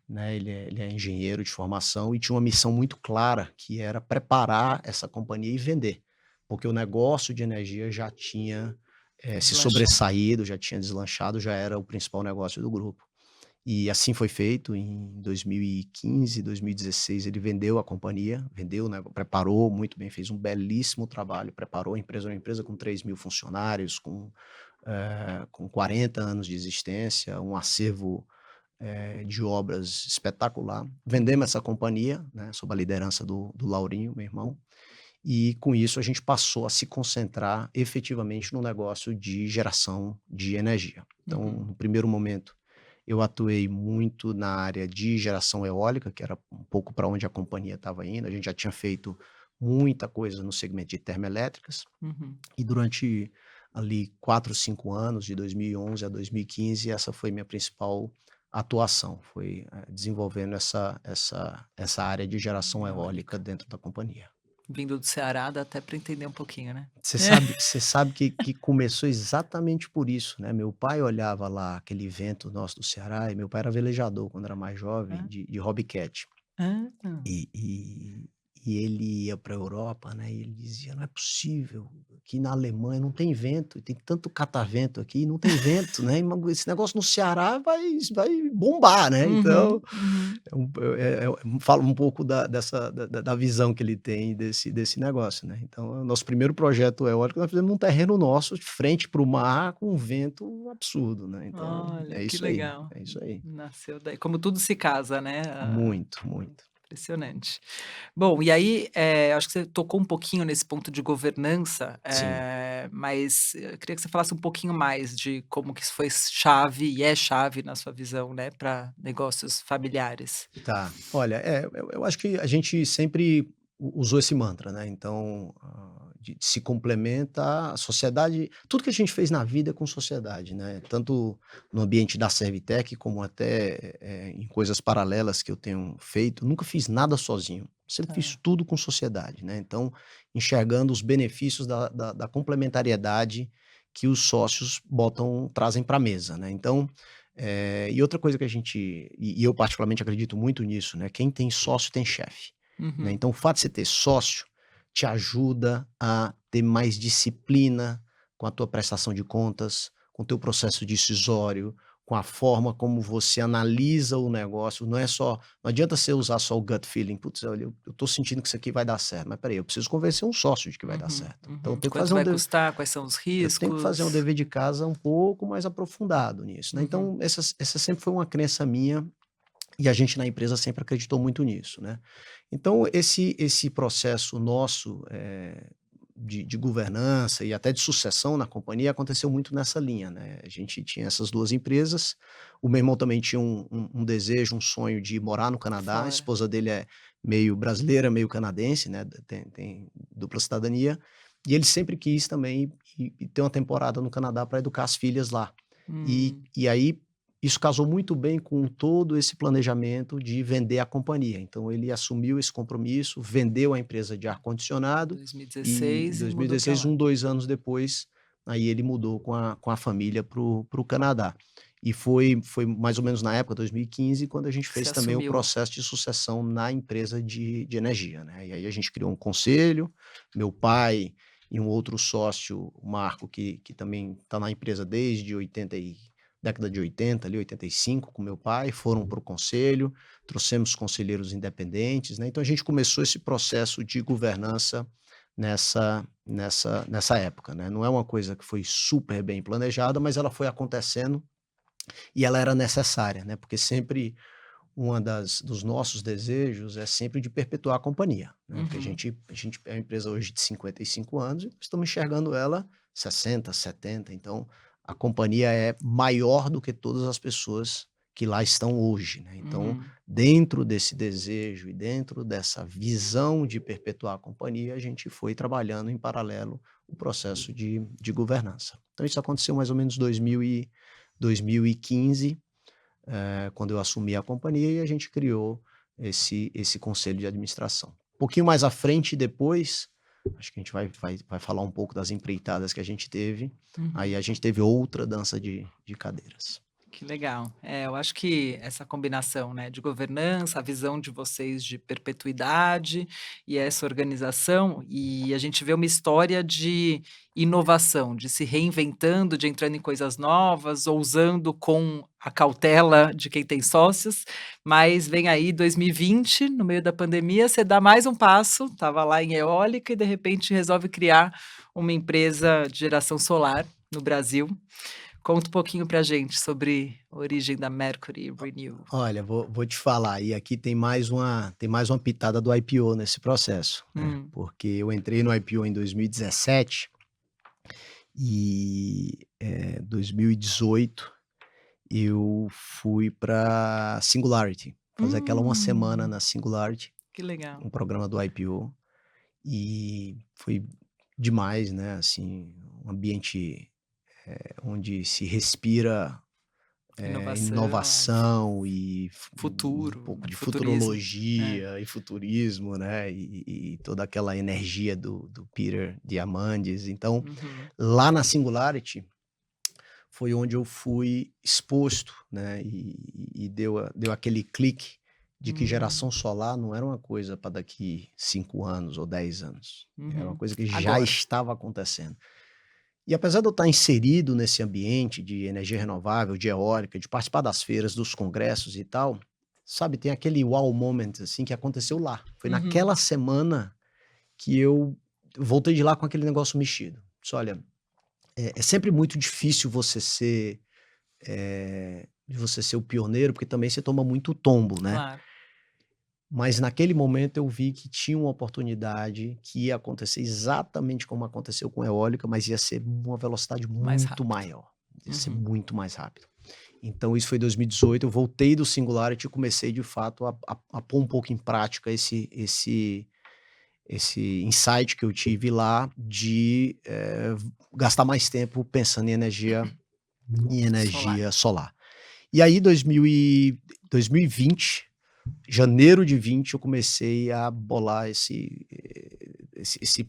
né, ele é engenheiro de formação e tinha uma missão muito clara, que era preparar essa companhia e vender, porque o negócio de energia já tinha, se Deslanchado. sobressaído, já tinha deslanchado, já era o principal negócio do grupo. E assim foi feito em 2015, 2016 ele vendeu a companhia, vendeu, né, preparou muito bem, fez um belíssimo trabalho, preparou a empresa, uma empresa com 3.000 funcionários, com 40 anos de existência, um acervo, de obras espetacular. Vendemos Uhum. essa companhia, né, sob a liderança do Laurinho, meu irmão, e com isso a gente passou a se concentrar efetivamente no negócio de geração de energia. Então, Uhum. no primeiro momento, eu atuei muito na área de geração eólica, que era um pouco para onde a companhia estava indo. A gente já tinha feito muita coisa no segmento de termoelétricas, Uhum. e durante ali 4, 5 anos, de 2011 a 2015, essa foi minha principal atuação, foi, desenvolvendo essa área de geração eólica Eólica. dentro da companhia. Vindo do Ceará dá até para entender um pouquinho, né. Você sabe que começou exatamente por isso, né, meu pai olhava lá aquele vento nosso do Ceará, e meu pai era velejador quando era mais jovem, Hã? de hobbycat. Hã. E e ele ia para a Europa, né, e ele dizia: "Não é possível, aqui na Alemanha não tem vento, tem tanto catavento aqui, não tem vento, né, esse negócio no Ceará vai bombar, né". Então, Uhum, uhum. fala um pouco da visão que ele tem desse negócio, né. Então, o nosso primeiro projeto eólico nós fizemos num terreno nosso, de frente para o mar, com um vento absurdo, né. Então, Olha, é que isso aí, legal. é isso aí. Nasceu daí como tudo se casa, né, Muito, muito. impressionante. Bom, e aí, acho que você tocou um pouquinho nesse ponto de governança, Sim. mas eu queria que você falasse um pouquinho mais de como que isso foi chave e é chave na sua visão, né, para negócios familiares. Tá. Olha, eu acho que a gente sempre usou esse mantra, né, então, de se complementa a sociedade tudo que a gente fez na vida é com sociedade, né, tanto no ambiente da Servitec, como até, em coisas paralelas que eu tenho feito, nunca fiz nada sozinho, sempre fiz Tá. tudo com sociedade, né, então, enxergando os benefícios da complementariedade que os sócios trazem para a mesa, né, então, e outra coisa que a gente eu particularmente acredito muito nisso, né, quem tem sócio tem chefe, né, Uhum. então o fato de você ter sócio, te ajuda a ter mais disciplina com a tua prestação de contas, com o teu processo decisório, com a forma como você analisa o negócio, não adianta você usar só o gut feeling, "Putz, olha, eu tô sentindo que isso aqui vai dar certo, mas espera aí, eu preciso convencer um sócio de que vai dar Uhum, certo, então uhum. Quanto vai custar? Quais são os eu tenho que fazer um riscos? dever de casa um pouco mais aprofundado nisso, né, Uhum. então essa sempre foi uma crença minha, e a gente na empresa sempre acreditou muito nisso, né. Então esse processo nosso, de governança e até de sucessão na companhia aconteceu muito nessa linha, né. A gente tinha essas 2 empresas, o meu irmão também tinha um desejo, um sonho de morar no Canadá, a Fora. esposa dele é meio brasileira, meio canadense, né, tem dupla cidadania, e ele sempre quis também ir ter uma temporada no Canadá para educar as filhas lá. E aí isso casou muito bem com todo esse planejamento de vender a companhia. Então ele assumiu esse compromisso, vendeu a empresa de ar-condicionado e em 2016 e mudou para 2016, lá. 2 anos depois, aí ele mudou com a família para o Canadá. E foi mais ou menos na época, 2015, quando a gente Que você fez também o assumiu. processo de sucessão na empresa de energia, né. E aí a gente criou um conselho, meu pai e um outro sócio, o Marco, que também está na empresa desde década de 80 ali, 85, com meu pai, foram para o conselho, trouxemos conselheiros independentes, né, então a gente começou esse processo de governança nessa época, né, não é uma coisa que foi super bem planejada, mas ela foi acontecendo e ela era necessária, né, porque sempre uma dos nossos desejos é sempre de perpetuar a companhia, né, porque Uhum. a gente é uma empresa hoje de 55 anos e estamos enxergando ela 60, 70, então a companhia é maior do que todas as pessoas que lá estão hoje, né. Então, Uhum. dentro desse desejo e dentro dessa visão de perpetuar a companhia, a gente foi trabalhando em paralelo o processo de governança. Então isso aconteceu mais ou menos 2015, quando eu assumi a companhia e a gente criou esse conselho de administração. Um pouquinho mais à frente depois, acho que a gente vai falar um pouco das empreitadas que a gente teve, aí Uhum. a gente teve outra dança de cadeiras. Que legal. Eu acho que essa combinação, né, de governança, a visão de vocês de perpetuidade e essa organização, e a gente vê uma história de inovação, de se reinventando, de entrando em coisas novas, ousando com a cautela de quem tem sócios, mas vem aí 2020, no meio da pandemia, você dá mais um passo, estava lá em eólica e de repente resolve criar uma empresa de geração solar no Brasil. Conta um pouquinho pra gente sobre a origem da Mercury Renew. Olha, vou te falar, e aqui tem mais uma pitada do IPO nesse processo, né, Hum. porque eu entrei no IPO em 2017 e, 2018 eu fui para Singularity, fazer aquela uma semana Hum, na Singularity, que legal. um programa do IPO, e foi demais, né, assim, um ambiente, onde se respira, Inovação, inovação e um futuro, pouco né, de futurismo. É. futurologia e futurismo, né, e toda aquela energia do Peter Diamandis. Então, Uhum. lá na Singularity foi onde eu fui exposto, né, e deu aquele clique de que geração solar não era uma coisa para daqui 5 anos ou 10 anos. Era uma Uhum. coisa que já Agora. estava acontecendo. E apesar de eu estar inserido nesse ambiente de energia renovável, de eólica, de participar das feiras, dos congressos e tal, sabe, tem aquele wow moment assim que aconteceu lá. Foi Uhum. naquela semana que eu voltei de lá com aquele negócio mexido. Disse, olha, é sempre muito difícil você ser o pioneiro, porque também você toma muito tombo, né? Claro. Mas naquele momento eu vi que tinha uma oportunidade que ia acontecer exatamente como aconteceu com a eólica, mas ia ser uma velocidade Mais muito rápido. maior, ia ser Uhum. muito mais rápido. Então isso foi em 2018, eu voltei do Singularity e comecei de fato a pôr um pouco em prática esse insight que eu tive lá de gastar mais tempo pensando em Solar. energia solar. E aí 2020, janeiro de 20, eu comecei a bolar esse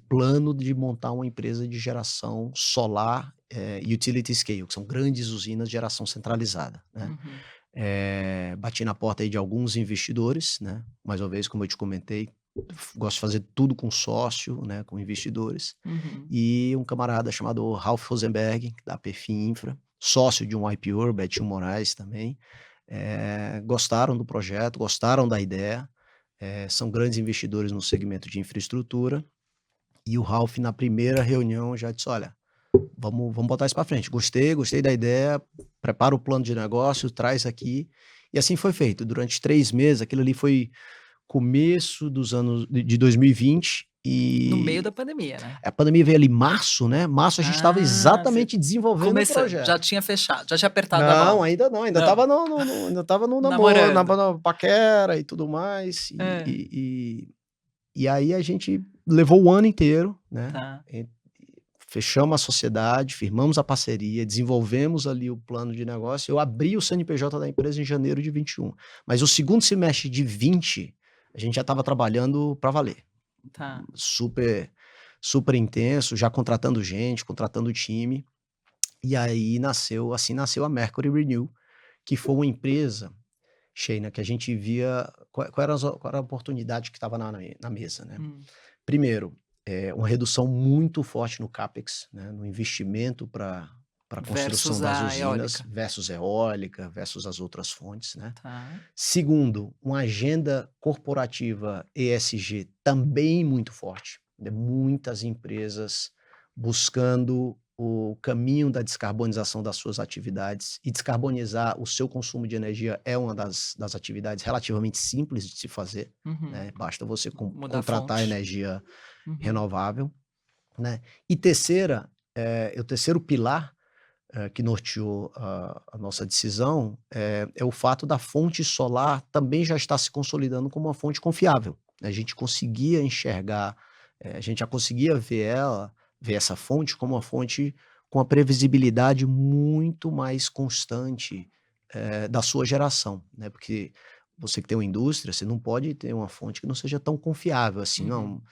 plano de montar uma empresa de geração solar, utility scale, que são grandes usinas de geração centralizada, né? Uhum. Bati na porta aí de alguns investidores, né? Mais uma vez, como eu te comentei, gosto de fazer tudo com sócio, né? Com investidores. Uhum. E um camarada chamado Ralph Rosenberg, da Perfin Infra, sócio de um IPO, Betinho Moraes também, gostaram do projeto, gostaram da ideia, são grandes investidores no segmento de infraestrutura, e o Ralph, na primeira reunião, já disse, olha, vamos botar isso para frente, gostei da ideia, prepara o plano de negócio, traz aqui, e assim foi feito. Durante 3 meses, aquilo ali foi começo dos anos de 2020, No meio e da pandemia, né? a pandemia veio ali em março, né? Março a gente estava Você exatamente desenvolvendo o começando, já projeto. tinha fechado, já tinha apertado a Não, mão. ainda não, ainda Não, estava ainda estava no namoro, namorando. na paquera e tudo mais. É. E aí a gente levou o ano inteiro, né? Tá. Fechamos a sociedade, firmamos a parceria, desenvolvemos ali o plano de negócio. Eu abri o CNPJ da empresa em janeiro de 21. Mas o segundo semestre de 20, a gente já estava trabalhando para valer. Tá. Super, super intenso, já contratando gente, contratando time. E aí assim nasceu a Mercury Renew, que foi uma empresa, Sheina, que a gente via qual era a oportunidade que estava na mesa, né? Primeiro, uma redução muito forte no CapEx, né, no investimento para a construção Versus das a usinas, eólica. versus eólica, versus as outras fontes, né? Tá. Segundo, uma agenda corporativa ESG também muito forte, né? Muitas empresas buscando o caminho da descarbonização das suas atividades, e descarbonizar o seu consumo de energia é uma das atividades relativamente simples de se fazer, Uhum. né? Basta você Mudar a contratar fonte. energia Uhum. renovável, né? E o terceiro pilar que norteou a nossa decisão é o fato da fonte solar também já estar se consolidando como uma fonte confiável. A gente conseguia enxergar, a gente já conseguia ver essa fonte como uma fonte com a previsibilidade muito mais constante da sua geração, né? Porque você que tem uma indústria, você não pode ter uma fonte que não seja tão confiável assim, Uhum. não.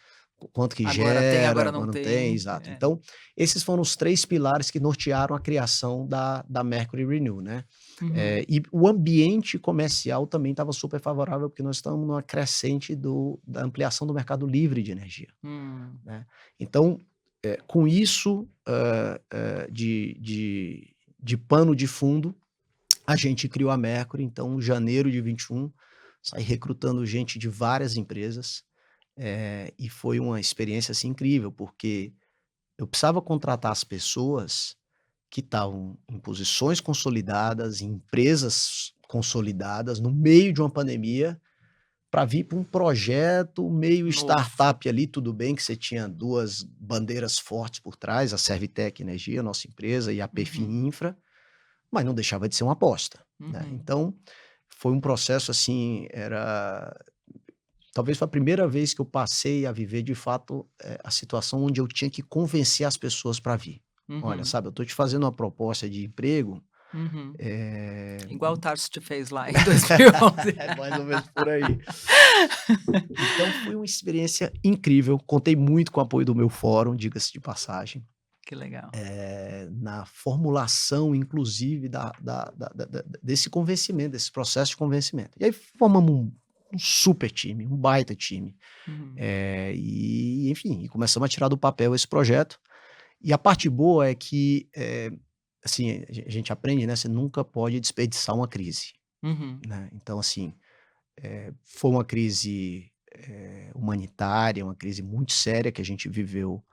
Quanto que Agora tem, gera, agora não agora não tem, tem. exato. Então, esses foram os 3 pilares que nortearam a criação da Mercury Renew, né. Uhum. E o ambiente comercial também estava super favorável, porque nós estamos numa crescente da ampliação do mercado livre de energia, né. Então, com isso, de pano de fundo, a gente criou a Mercury. Então, em janeiro de 21, saí recrutando gente de várias empresas, e foi uma experiência, assim, incrível, porque eu precisava contratar as pessoas que estavam em posições consolidadas, em empresas consolidadas, no meio de uma pandemia, para vir para um projeto meio Novo. startup ali. Tudo bem que você tinha 2 bandeiras fortes por trás, a Servitec Energia, nossa empresa, e a Perfin Infra, mas não deixava de ser uma aposta, né. Então, foi um processo, assim, talvez foi a primeira vez que eu passei a viver de fato, a situação onde eu tinha que convencer as pessoas para vir. Olha, Uhum. sabe, eu tô te fazendo uma proposta de emprego, Uhum. eh Igual o Tarso te fez lá em 2011. é mais ou menos por aí. Então foi uma experiência incrível, contei muito com o apoio do meu fórum, diga-se de passagem, Que legal. na formulação inclusive desse convencimento, desse processo de convencimento. E aí formamos um super time, um baita time. Uhum. E, enfim, e começamos a tirar do papel esse projeto. E a parte boa é que, assim, a gente aprende, né? Você nunca pode desperdiçar uma crise, Uhum. né? Então, assim, foi uma crise humanitária, uma crise muito séria que a gente viveu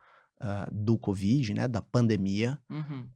do Covid, né? Da pandemia. Uhum.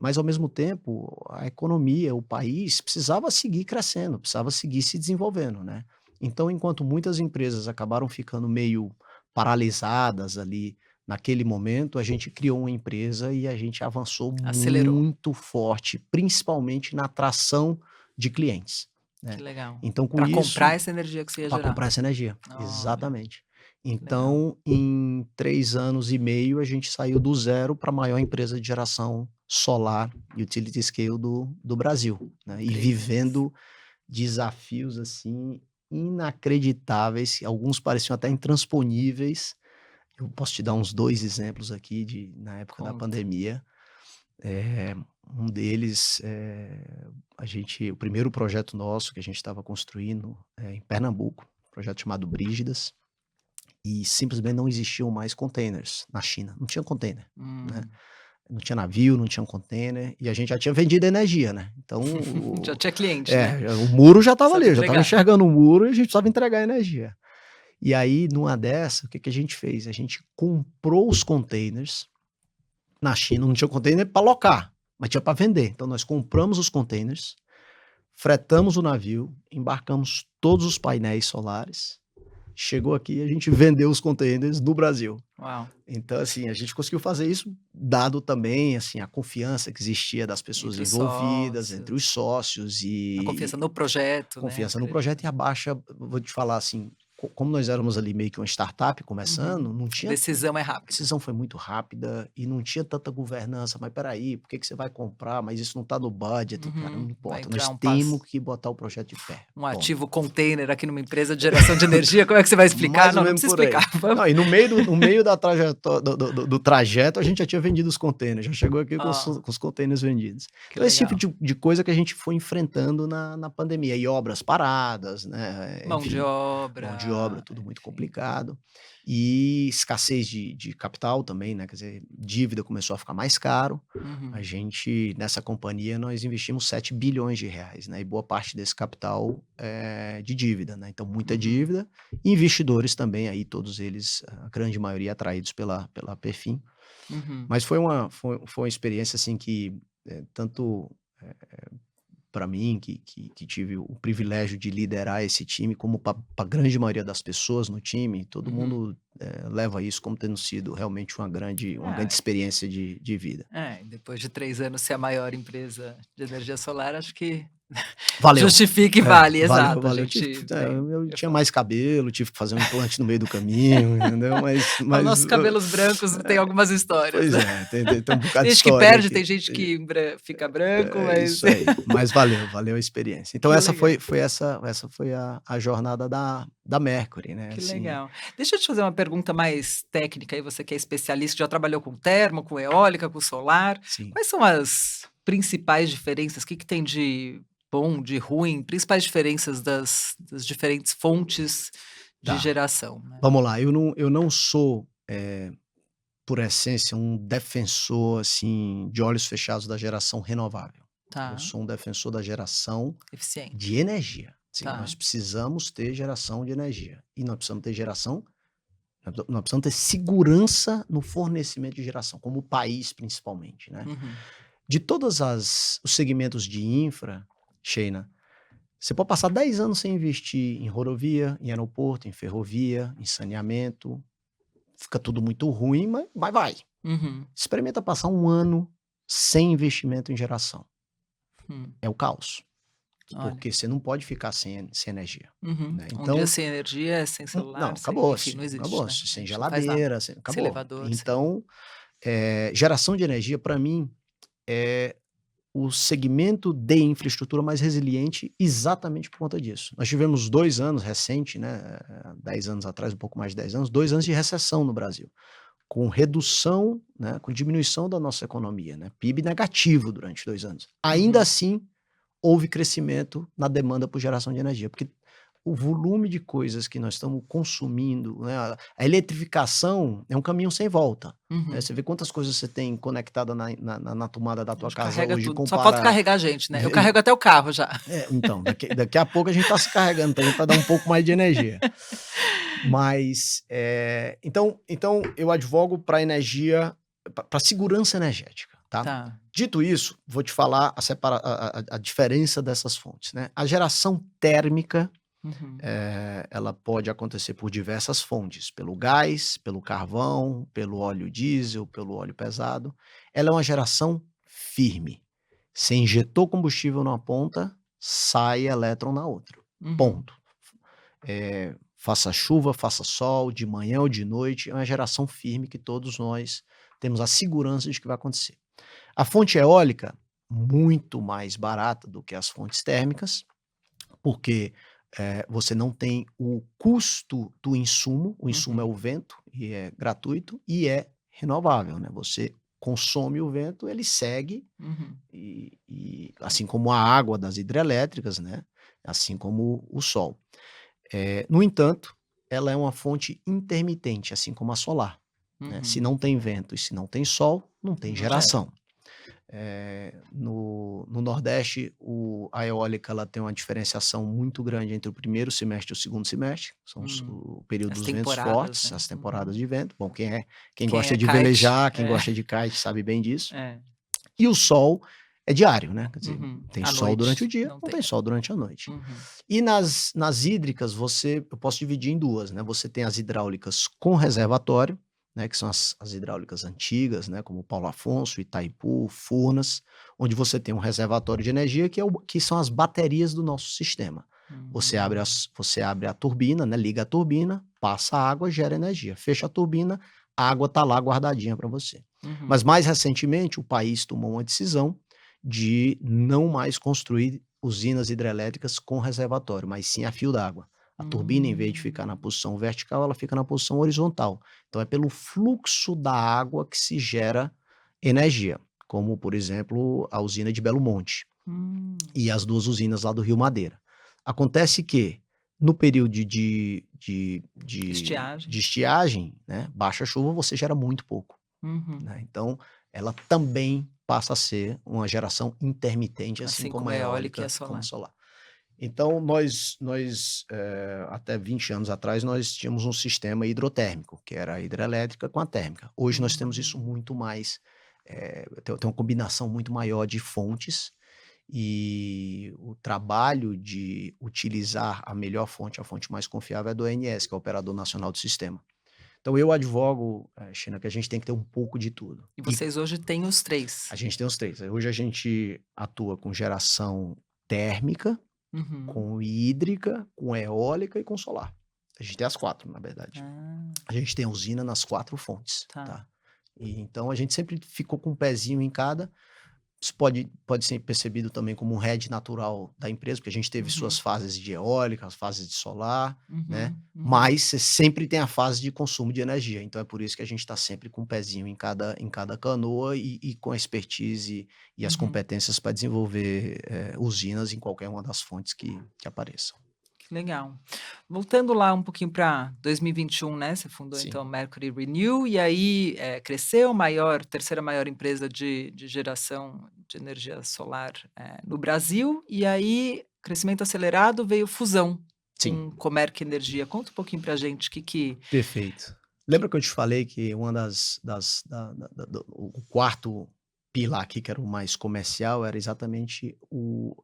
Mas ao mesmo tempo, a economia, o país precisava seguir crescendo, precisava seguir se desenvolvendo, né? Então, enquanto muitas empresas acabaram ficando meio paralisadas ali naquele momento, a gente criou uma empresa e a gente avançou Acelerou. muito forte, principalmente na atração de clientes, Que né? legal. Então, com Para isso, comprar essa energia que você ia para gerar. comprar essa energia, Olha, exatamente. que legal. Então, em 3 anos e meio, a gente saiu do zero para a maior empresa de geração solar utility scale do Brasil, né, e 3 anos. vivendo desafios, assim, inacreditáveis, alguns pareciam até intransponíveis. Eu posso te dar uns 2 exemplos aqui na época da Conta. pandemia. Um deles, o primeiro projeto nosso que a gente estava construindo, em Pernambuco, um projeto chamado Brígidas. E simplesmente não existiam mais containers na China, não tinha container, né, Hum. não tinha navio, não tinha container, e a gente já tinha vendido energia, né, então Já tinha cliente, né? o muro já estava ali, Precisava eu já estava entregar. enxergando o muro e a gente precisava entregar energia. E aí, numa dessa, o que a gente fez? A gente comprou os containers na China, não tinha container para alocar, mas tinha para vender. Então nós compramos os containers, fretamos o navio, embarcamos todos os painéis solares. Chegou aqui, a gente vendeu os containers no Brasil. Uau. Então, assim, a gente conseguiu fazer isso, dado também, assim, a confiança que existia das pessoas Entre os envolvidas, sócios. entre os sócios A confiança e no projeto, né? confiança no projeto. E a Baixa, vou te falar assim, como nós éramos ali meio que uma startup começando, não A tinha. decisão é A rápida. decisão foi muito rápida e não tinha tanta governança. Mas peraí, por que você vai comprar? Mas isso não está no budget. Cara, não Vai importa. entrar Nós um temos passo, que botar o projeto de pé. um Ponto. ativo container aqui numa empresa de geração de energia. Como é que você vai explicar? Mais ou Não menos precisa por aí. explicar. Vamos. Não, e no meio da do trajeto, a gente já tinha vendido os containers. Já chegou aqui com os containers vendidos. Que Então, esse tipo legal. de coisa que a gente foi enfrentando na pandemia. E obras paradas, né? Mão de Enfim, obra. mão de obra, tudo muito enfim. complicado. E escassez de capital também, né? Quer dizer, dívida começou a ficar mais caro. Uhum. A gente, nessa companhia, nós investimos 7 bilhões de reais, né? E boa parte desse capital é de dívida, né? Então, muita dívida. E investidores também, aí todos eles, a grande maioria atraídos pela Perfin. Uhum. Mas foi uma experiência, assim, que tanto para mim, que tive o privilégio de liderar esse time, como para a grande maioria das pessoas no time, todo mundo leva isso como tendo sido realmente uma grande experiência de vida. Depois de 3 anos ser a maior empresa de energia solar, acho que Valeu. justifica e vale, exato. Valeu. A gente Eu tinha mais cabelo, tive que fazer um implante no meio do caminho, entendeu? Mas nossos cabelos brancos tem algumas histórias, pois né? tem um bocado de Tem gente que história perde, aqui. tem gente que fica branco, mas Isso aí, mas valeu a experiência. Então Que essa legal. foi a jornada da Mercury, né, Que assim. legal. Deixa eu te fazer uma pergunta mais técnica aí, você que é especialista, já trabalhou com termo, com eólica, com solar. Sim. Quais são as principais diferenças? O que tem de bom, de ruim? Principais diferenças das diferentes fontes de Tá. geração, né? Vamos lá, eu não sou, por essência, um defensor, assim, de olhos fechados da geração renovável. Tá. Eu sou um defensor da geração Eficiente. de energia. Sim, Tá. nós precisamos ter geração de energia. E nós precisamos ter segurança no fornecimento de geração, como país principalmente, né? De todos os segmentos de infra, Sheina, você pode passar 10 anos sem investir em rodovia, em aeroporto, em ferrovia, em saneamento. Fica tudo muito ruim, mas vai. Experimenta passar 1 ano sem investimento em geração. É o caos. Olha. Porque você não pode ficar sem energia. Né? Um Então, dia sem energia, sem celular, não, acabou-se. enfim, não existe, Acabou-se. né? A Sem gente não faz nada. geladeira, Sem acabou. elevador, Então, geração de energia, para mim, é o segmento de infraestrutura mais resiliente exatamente por conta disso. Nós tivemos 2 anos recente, né, 10 anos atrás, um pouco mais de 10 anos, 2 anos de recessão no Brasil, com redução, né, com diminuição da nossa economia, né, PIB negativo durante 2 anos. Ainda assim, houve crescimento na demanda por geração de energia, porque o volume de coisas que nós estamos consumindo, né, a eletrificação é um caminho sem volta, né? Uhum. Você vê quantas coisas você tem conectada na tomada da A tua gente casa carrega hoje, tudo. Só falta compara... carregar a gente, né? Eu carrego até o carro já. Então, daqui a pouco a gente está se carregando também para dar um pouco mais de energia. Mas, então eu advogo para energia, para segurança energética, tá? Tá. Dito isso, vou te falar a diferença dessas fontes, né? A geração térmica, Uhum. ela pode acontecer por diversas fontes, pelo gás, pelo carvão, pelo óleo diesel, pelo óleo pesado. Ela é uma geração firme. Você injetou combustível numa ponta, sai elétron na outra. Uhum. Ponto. Faça chuva, faça sol, de manhã ou de noite, é uma geração firme que todos nós temos a segurança de que vai acontecer. A fonte eólica, muito mais barata do que as fontes térmicas, porque você não tem o custo do insumo, o insumo é o vento, e é gratuito, e é renovável, né? Você consome o vento, ele segue, Uhum. e assim como a água das hidrelétricas, né? Assim como o sol. No entanto, ela é uma fonte intermitente, assim como a solar, né? Se Uhum. não tem vento e se não tem sol, não tem Não gera. geração. No Nordeste, a eólica ela tem uma diferenciação muito grande entre o primeiro semestre e o segundo semestre, são o período As dos ventos temporadas, fortes, né? as temporadas Uhum. de vento. Bom, quem Quem gosta é de kite, velejar, quem gosta de kite sabe bem disso. é. E o sol é diário, né? Quer dizer, Uhum. tem À sol durante o noite, dia, não não tem tem. sol durante a noite. Uhum. E nas hídricas, eu posso dividir em duas, né? Você tem as hidráulicas com reservatório, né? Que são as hidráulicas antigas, né? Como Paulo Afonso, Itaipu, Furnas, onde você tem um reservatório de energia que são as baterias do nosso sistema. Você abre a turbina, né? Liga a turbina, passa a água, gera energia. Fecha a turbina, a água está lá guardadinha para você. Uhum. Mas mais recentemente, o país tomou uma decisão de não mais construir usinas hidrelétricas com reservatório, mas sim a fio d'água. A turbina, em vez de ficar na posição vertical, ela fica na posição horizontal. Então, é pelo fluxo da água que se gera energia, como, por exemplo, a usina de Belo Monte e as duas usinas lá do Rio Madeira. Acontece que, no período de Estiagem. estiagem, né, baixa chuva, você gera muito pouco. Uhum. Né? Então, ela também passa a ser uma geração intermitente, assim Assim como como a a eólica e eólica a e como a solar. solar. Então, até 20 anos atrás, nós tínhamos um sistema hidrotérmico, que era a hidrelétrica com a térmica. Hoje nós temos isso muito mais, tem uma combinação muito maior de fontes, e o trabalho de utilizar a melhor fonte, a fonte mais confiável, é do ONS, que é o Operador Nacional do Sistema. Então, eu advogo, China, que a gente tem que ter um pouco de tudo. E vocês hoje têm os três. A gente tem os três. Hoje a gente atua com geração térmica, Uhum. com hídrica, com eólica e com solar. A gente tem as quatro, na verdade. A gente tem usina nas quatro fontes, tá? E então a gente sempre ficou com um pezinho em cada. Isso pode ser percebido também como um hedge natural da empresa, porque a gente teve suas fases de eólica, as fases de solar, né? Mas você sempre tem a fase de consumo de energia. Então é por isso que a gente está sempre com um pezinho em cada canoa e com a expertise e as competências para desenvolver usinas em qualquer uma das fontes que apareçam. Que legal. Voltando lá um pouquinho para 2021, né? Você fundou Sim. então a Mercury Renew e aí cresceu, terceira maior empresa de geração de energia solar no Brasil. E aí, crescimento acelerado, veio fusão Sim. com Comerc Energia. Conta um pouquinho para a gente Perfeito. Lembra que eu te falei que uma o quarto pilar aqui, que era o mais comercial, era exatamente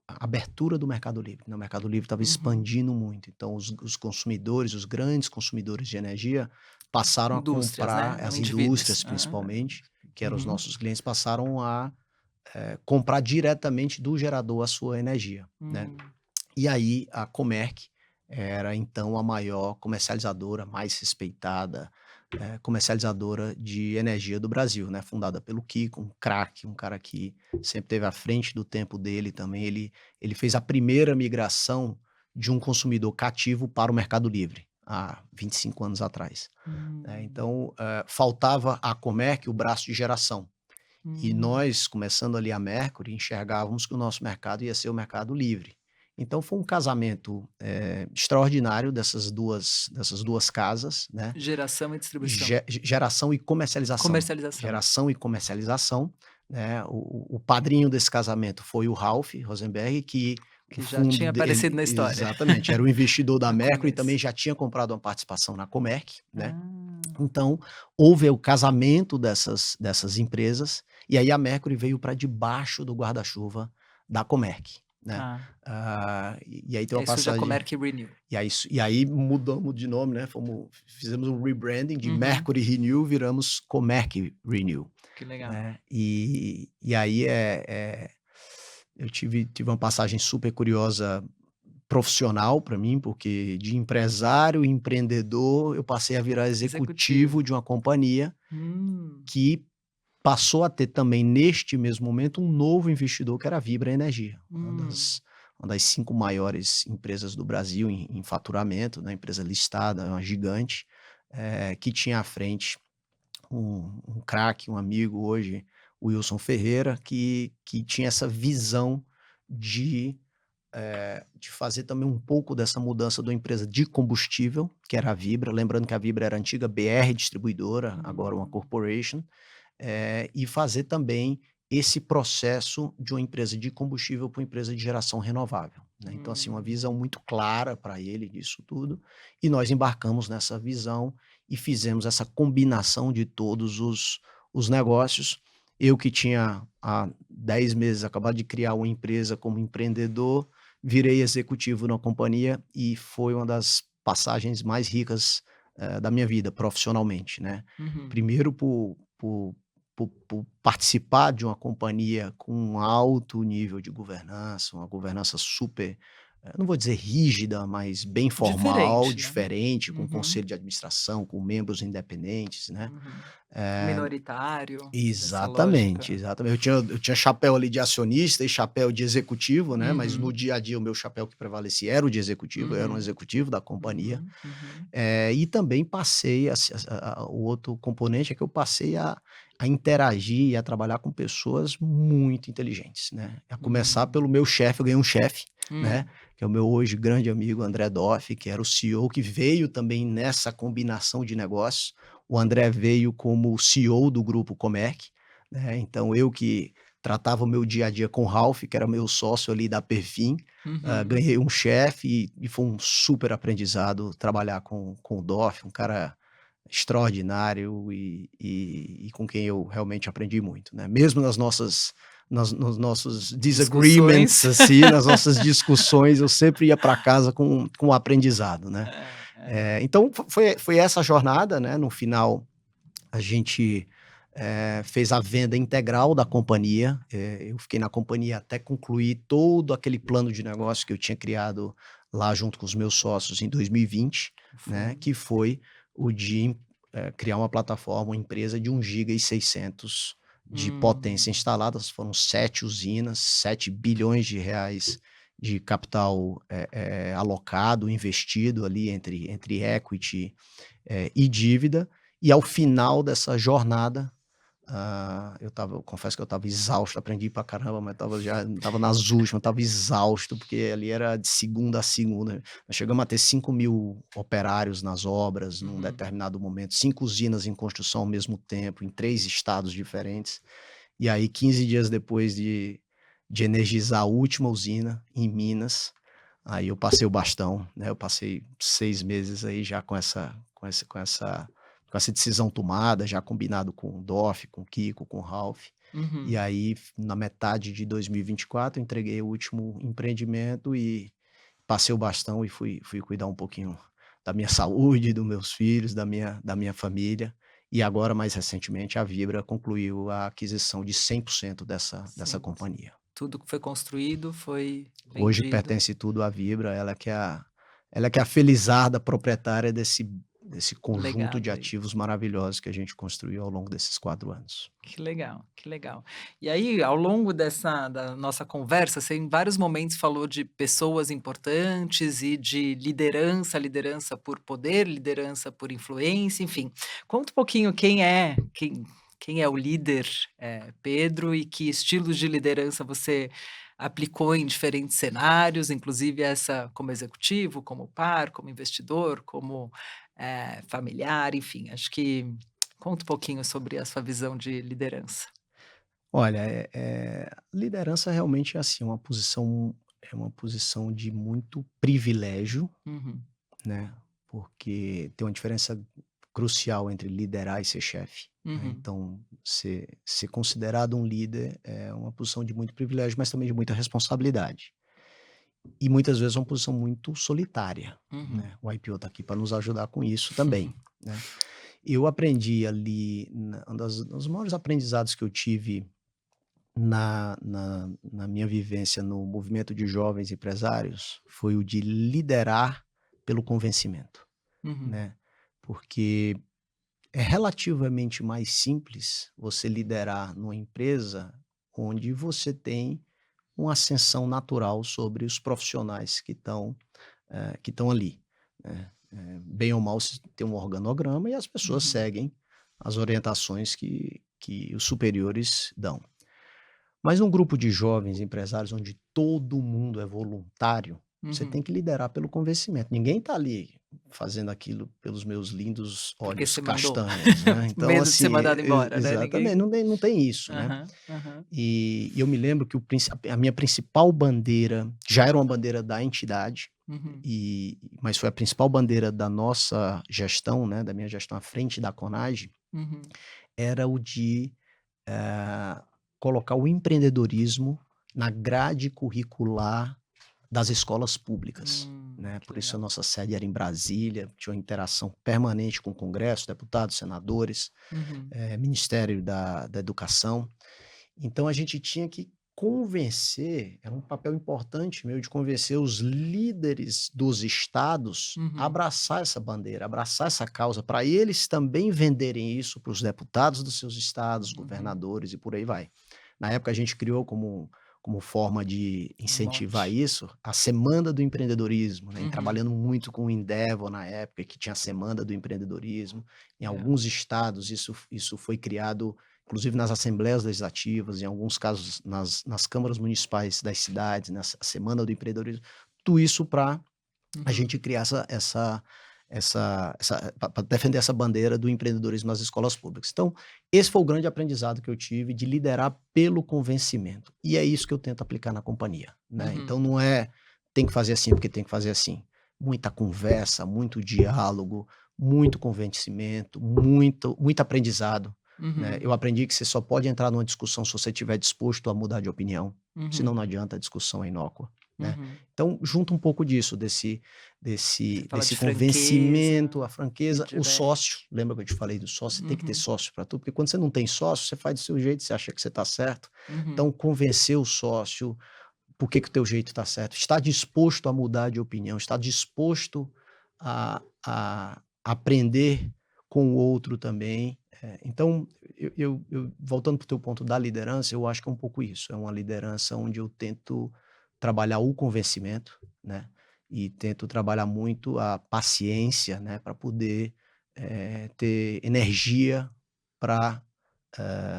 a abertura do Mercado Livre, né? O Mercado Livre estava expandindo muito, então os consumidores, os grandes consumidores de energia, passaram Indústrias, a né? comprar, Não as indivíduos. indústrias principalmente, que eram os nossos clientes, passaram a comprar diretamente do gerador a sua energia, né? E aí a Comerc era então a maior comercializadora, mais respeitada, comercializadora de energia do Brasil, né? Fundada pelo Kiko, um craque, um cara que sempre esteve à frente do tempo dele também. Ele fez a primeira migração de um consumidor cativo para o Mercado Livre, há 25 anos atrás. Então, faltava à Comerc o braço de geração. E Hum. nós, começando ali a Mercury, enxergávamos que o nosso mercado ia ser o mercado livre. Então foi um casamento, extraordinário dessas 2 casas, né, Geração e distribuição. geração e comercialização. Comercialização. Geração e comercialização, né, o padrinho desse casamento foi o Ralph Rosenberg, que o Que já fundo tinha dele aparecido na história, exatamente, era o investidor da no Mercury e começo. também já tinha comprado uma participação na Comerc, né. Ah, Então, houve o casamento dessas empresas, e aí a Mercury veio para debaixo do guarda-chuva da Comerc, né. tá. E aí tem E uma aí surge a passagem Comerc Renew. e aí mudamos de nome, né, fizemos um rebranding de Uhum, Mercury Renew, viramos Comerc Renew, que legal. né. E aí, eu tive uma passagem super curiosa profissional para mim, porque de empresário, empreendedor, eu passei a virar executivo Executivo. de uma companhia Hum, que passou a ter também, neste mesmo momento, um novo investidor que era a Vibra Energia, hum, uma das 5 maiores empresas do Brasil em faturamento, né, empresa listada, uma gigante, que tinha à frente um craque, um amigo hoje, o Wilson Ferreira, que tinha essa visão de de fazer também um pouco dessa mudança de uma empresa de combustível, que era a Vibra, lembrando que a Vibra era a antiga BR Distribuidora, agora uma hum, corporation, e fazer também esse processo de uma empresa de combustível para uma empresa de geração renovável, né. Então, assim, uma hum. visão muito clara para ele disso tudo, e nós embarcamos nessa visão e fizemos essa combinação de todos os negócios. Eu que tinha há 10 meses acabado de criar uma empresa como empreendedor, virei executivo na companhia e foi uma das passagens mais ricas, da minha vida profissionalmente, né. Uhum. Primeiro por participar de uma companhia com um alto nível de governança, uma governança super, não vou dizer rígida, mas bem formal, Diferente, né. diferente, com Uhum, conselho de administração, com membros independentes, né. uhum. Eh Minoritário, nessa Exatamente, lógica. exatamente. Eu tinha chapéu ali de acionista e chapéu de executivo, né, mas no Uhum, dia a dia o meu chapéu que prevalecia era o de executivo, eu era um uhum, executivo da companhia. uhum, uhum. E também passei o outro componente é que eu passei a interagir e a trabalhar com pessoas muito inteligentes, né. A começar Hum, pelo meu chefe, eu ganhei um chefe, né, hum, que é o meu hoje grande amigo André Doff, que era o CEO, que veio também nessa combinação de negócios. O André veio como CEO do grupo Comerc, né, então eu que tratava o meu dia a dia com o Ralph, que era meu sócio ali da Perfin, uhum. ganhei um chefe e foi um super aprendizado trabalhar com o Doff, um cara extraordinário e com quem eu realmente aprendi muito, né. Mesmo nos nossos disagreements, Discussões. assim, nas nossas discussões, eu sempre ia para casa com um aprendizado, né. É, é. Então foi essa jornada, né, no final a gente, fez a venda integral da companhia, eu fiquei na companhia até concluir todo aquele plano de negócio que eu tinha criado lá junto com os meus sócios em 2020, O né, fundo. que foi o de, criar uma plataforma, uma empresa de 1,6 giga de potência Hum, instalada, foram 7 usinas, 7 bilhões de reais de capital, alocado, investido ali entre equity, e dívida, e ao final dessa jornada, eu confesso que eu estava exausto, aprendi pra caramba, mas estava nas últimas, estava exausto, porque ali era de segunda a segunda. Nós chegamos a ter 5.000 operários nas obras num uhum. determinado momento, 5 usinas em construção ao mesmo tempo, em 3 estados diferentes. E aí 15 dias depois de energizar a última usina em Minas, aí eu passei o bastão, né, eu passei 6 meses aí já com essa decisão tomada, já combinado com o Doff, com o Kiko, com o Ralph. E Uhum. aí na metade de 2024 entreguei o último empreendimento e passei o bastão e fui cuidar um pouquinho da minha saúde, dos meus filhos, da minha família. E agora, mais recentemente, a Vibra concluiu a aquisição de 100% dessa Sim. companhia. Tudo que foi construído foi Hoje vendido. pertence tudo à Vibra, ela que é a felizarda proprietária desse conjunto de Legado aí. ativos maravilhosos que a gente construiu ao longo desses 4 anos. Que legal, que legal. E aí, ao longo da nossa conversa, você em vários momentos falou de pessoas importantes e de liderança, liderança por poder, liderança por influência, enfim. Conta um pouquinho quem quem é o líder, Pedro, e que estilos de liderança você aplicou em diferentes cenários, inclusive essa como executivo, como par, como investidor, como, familiar, enfim, acho que conta um pouquinho sobre a sua visão de liderança. Olha, liderança realmente é assim, é uma posição de muito privilégio, Uhum, né, porque tem uma diferença crucial entre liderar e ser chefe, né. uhum, Então, ser considerado um líder é uma posição de muito privilégio, mas também de muita responsabilidade. E muitas vezes é uma posição muito solitária, uhum, né. O IPO está aqui para nos ajudar com isso também, né. Eu aprendi ali na um das dos maiores aprendizados que eu tive na minha vivência no movimento de jovens empresários, foi o de liderar pelo convencimento, uhum, né. Porque é relativamente mais simples você liderar numa empresa onde você tem uma ascensão natural sobre os profissionais que estão ali, né. Bem ou mal, se tem um organograma e as pessoas uhum, seguem as orientações que os superiores dão. Mas um grupo de jovens empresários onde todo mundo é voluntário, você uhum. tem que liderar pelo convencimento. Ninguém está ali fazendo aquilo pelos meus lindos Porque olhos você mandou. castanhos, né. Então Medo de ser assim, mandado embora, né, exatamente, ninguém não tem isso, né. aham, aham. E eu me lembro que a minha principal bandeira já era uma bandeira da entidade, Uhum, mas foi a principal bandeira da nossa gestão, né, da minha gestão à frente da Conage, uhum. era o de eh, colocar o empreendedorismo na grade curricular das escolas públicas, né. Que Por isso a legal. nossa sede era em Brasília, tinha uma interação permanente com o Congresso, deputados, senadores, Uhum, Ministério da Educação. Então a gente tinha que convencer, era um papel importante meu de convencer os líderes dos estados a uhum, abraçar essa bandeira, abraçar essa causa, para eles também venderem isso para os deputados dos seus estados, uhum. governadores e por aí vai. Na época a gente criou como forma de Um incentivar mote. isso, a Semana do Empreendedorismo, né, e Uhum. trabalhando muito com o Endeavor na época, que tinha a Semana do Empreendedorismo. Em Legal. alguns estados isso foi criado, inclusive nas assembleias legislativas, em alguns casos nas câmaras municipais das cidades, nessa Semana do Empreendedorismo, tudo isso para a Uhum, gente criar para defender essa bandeira do empreendedorismo nas escolas públicas. Então, esse foi o grande aprendizado que eu tive de liderar pelo convencimento, e é isso que eu tento aplicar na companhia, né. uhum, Então não é: "Tem que fazer assim, porque tem que fazer assim". Muita conversa, muito diálogo, muito convencimento, muito aprendizado, né. uhum, Eu aprendi que você só pode entrar numa discussão se você estiver disposto a mudar de opinião, senão uhum, não adianta, a discussão é inócua, né. uhum. Então junta um pouco disso, Você fala desse de franqueza convencimento, a e franqueza, o sócio, diverte. lembra que eu te falei do sócio? Você tem que ter Uhum, sócio para tudo, porque quando você não tem sócio, você faz do seu jeito, você acha que você está certo. uhum, Então convencer o sócio, por que que o teu jeito está certo, está disposto a mudar de opinião, está disposto a aprender com o outro também. Então eu voltando para o teu ponto da liderança, eu acho que é um pouco isso, é uma liderança onde eu tento trabalhar o convencimento, né, e tento trabalhar muito a paciência, né, para poder, ter energia para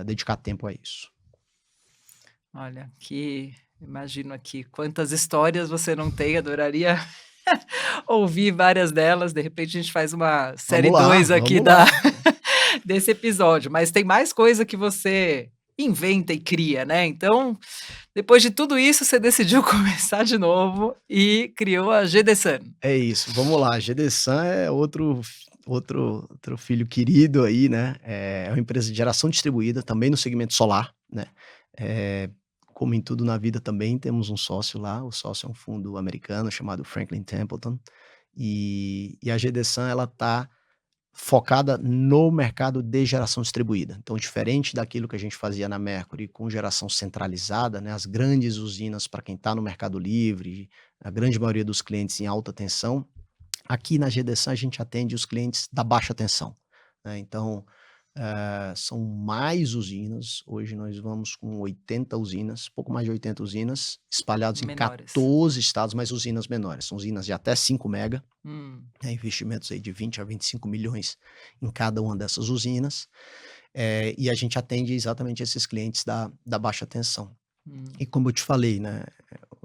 dedicar tempo a isso. olha, que imagino aqui quantas histórias você não tem, adoraria ouvir várias delas, de repente a gente faz uma série 2 aqui Vamos da lá. desse episódio, mas tem mais coisa que você inventa e cria, né, então, depois de tudo isso, você decidiu começar de novo e criou a GDSun. É isso, vamos lá. A GDSAN é outro filho querido aí, né, é uma empresa de geração distribuída, também no segmento solar, né. Eh, Como em tudo na vida também temos um sócio lá, o sócio é um fundo americano chamado Franklin Templeton, e a GDSAN ela tá focada no mercado de geração distribuída. Então, diferente daquilo que a gente fazia na Mercury com geração centralizada, né, as grandes usinas para quem está no Mercado Livre, a grande maioria dos clientes em alta tensão, aqui na GDSAN a gente atende os clientes da baixa tensão, né. Então, são mais usinas, hoje nós vamos com 80 usinas, pouco mais de 80 usinas, espalhados em Menores. 14 estados, mas usinas menores, são usinas de até 5 mega, Hum, investimentos aí de 20 a 25 milhões em cada uma dessas usinas. E a gente atende exatamente esses clientes da baixa tensão. Hum. E como eu te falei, né,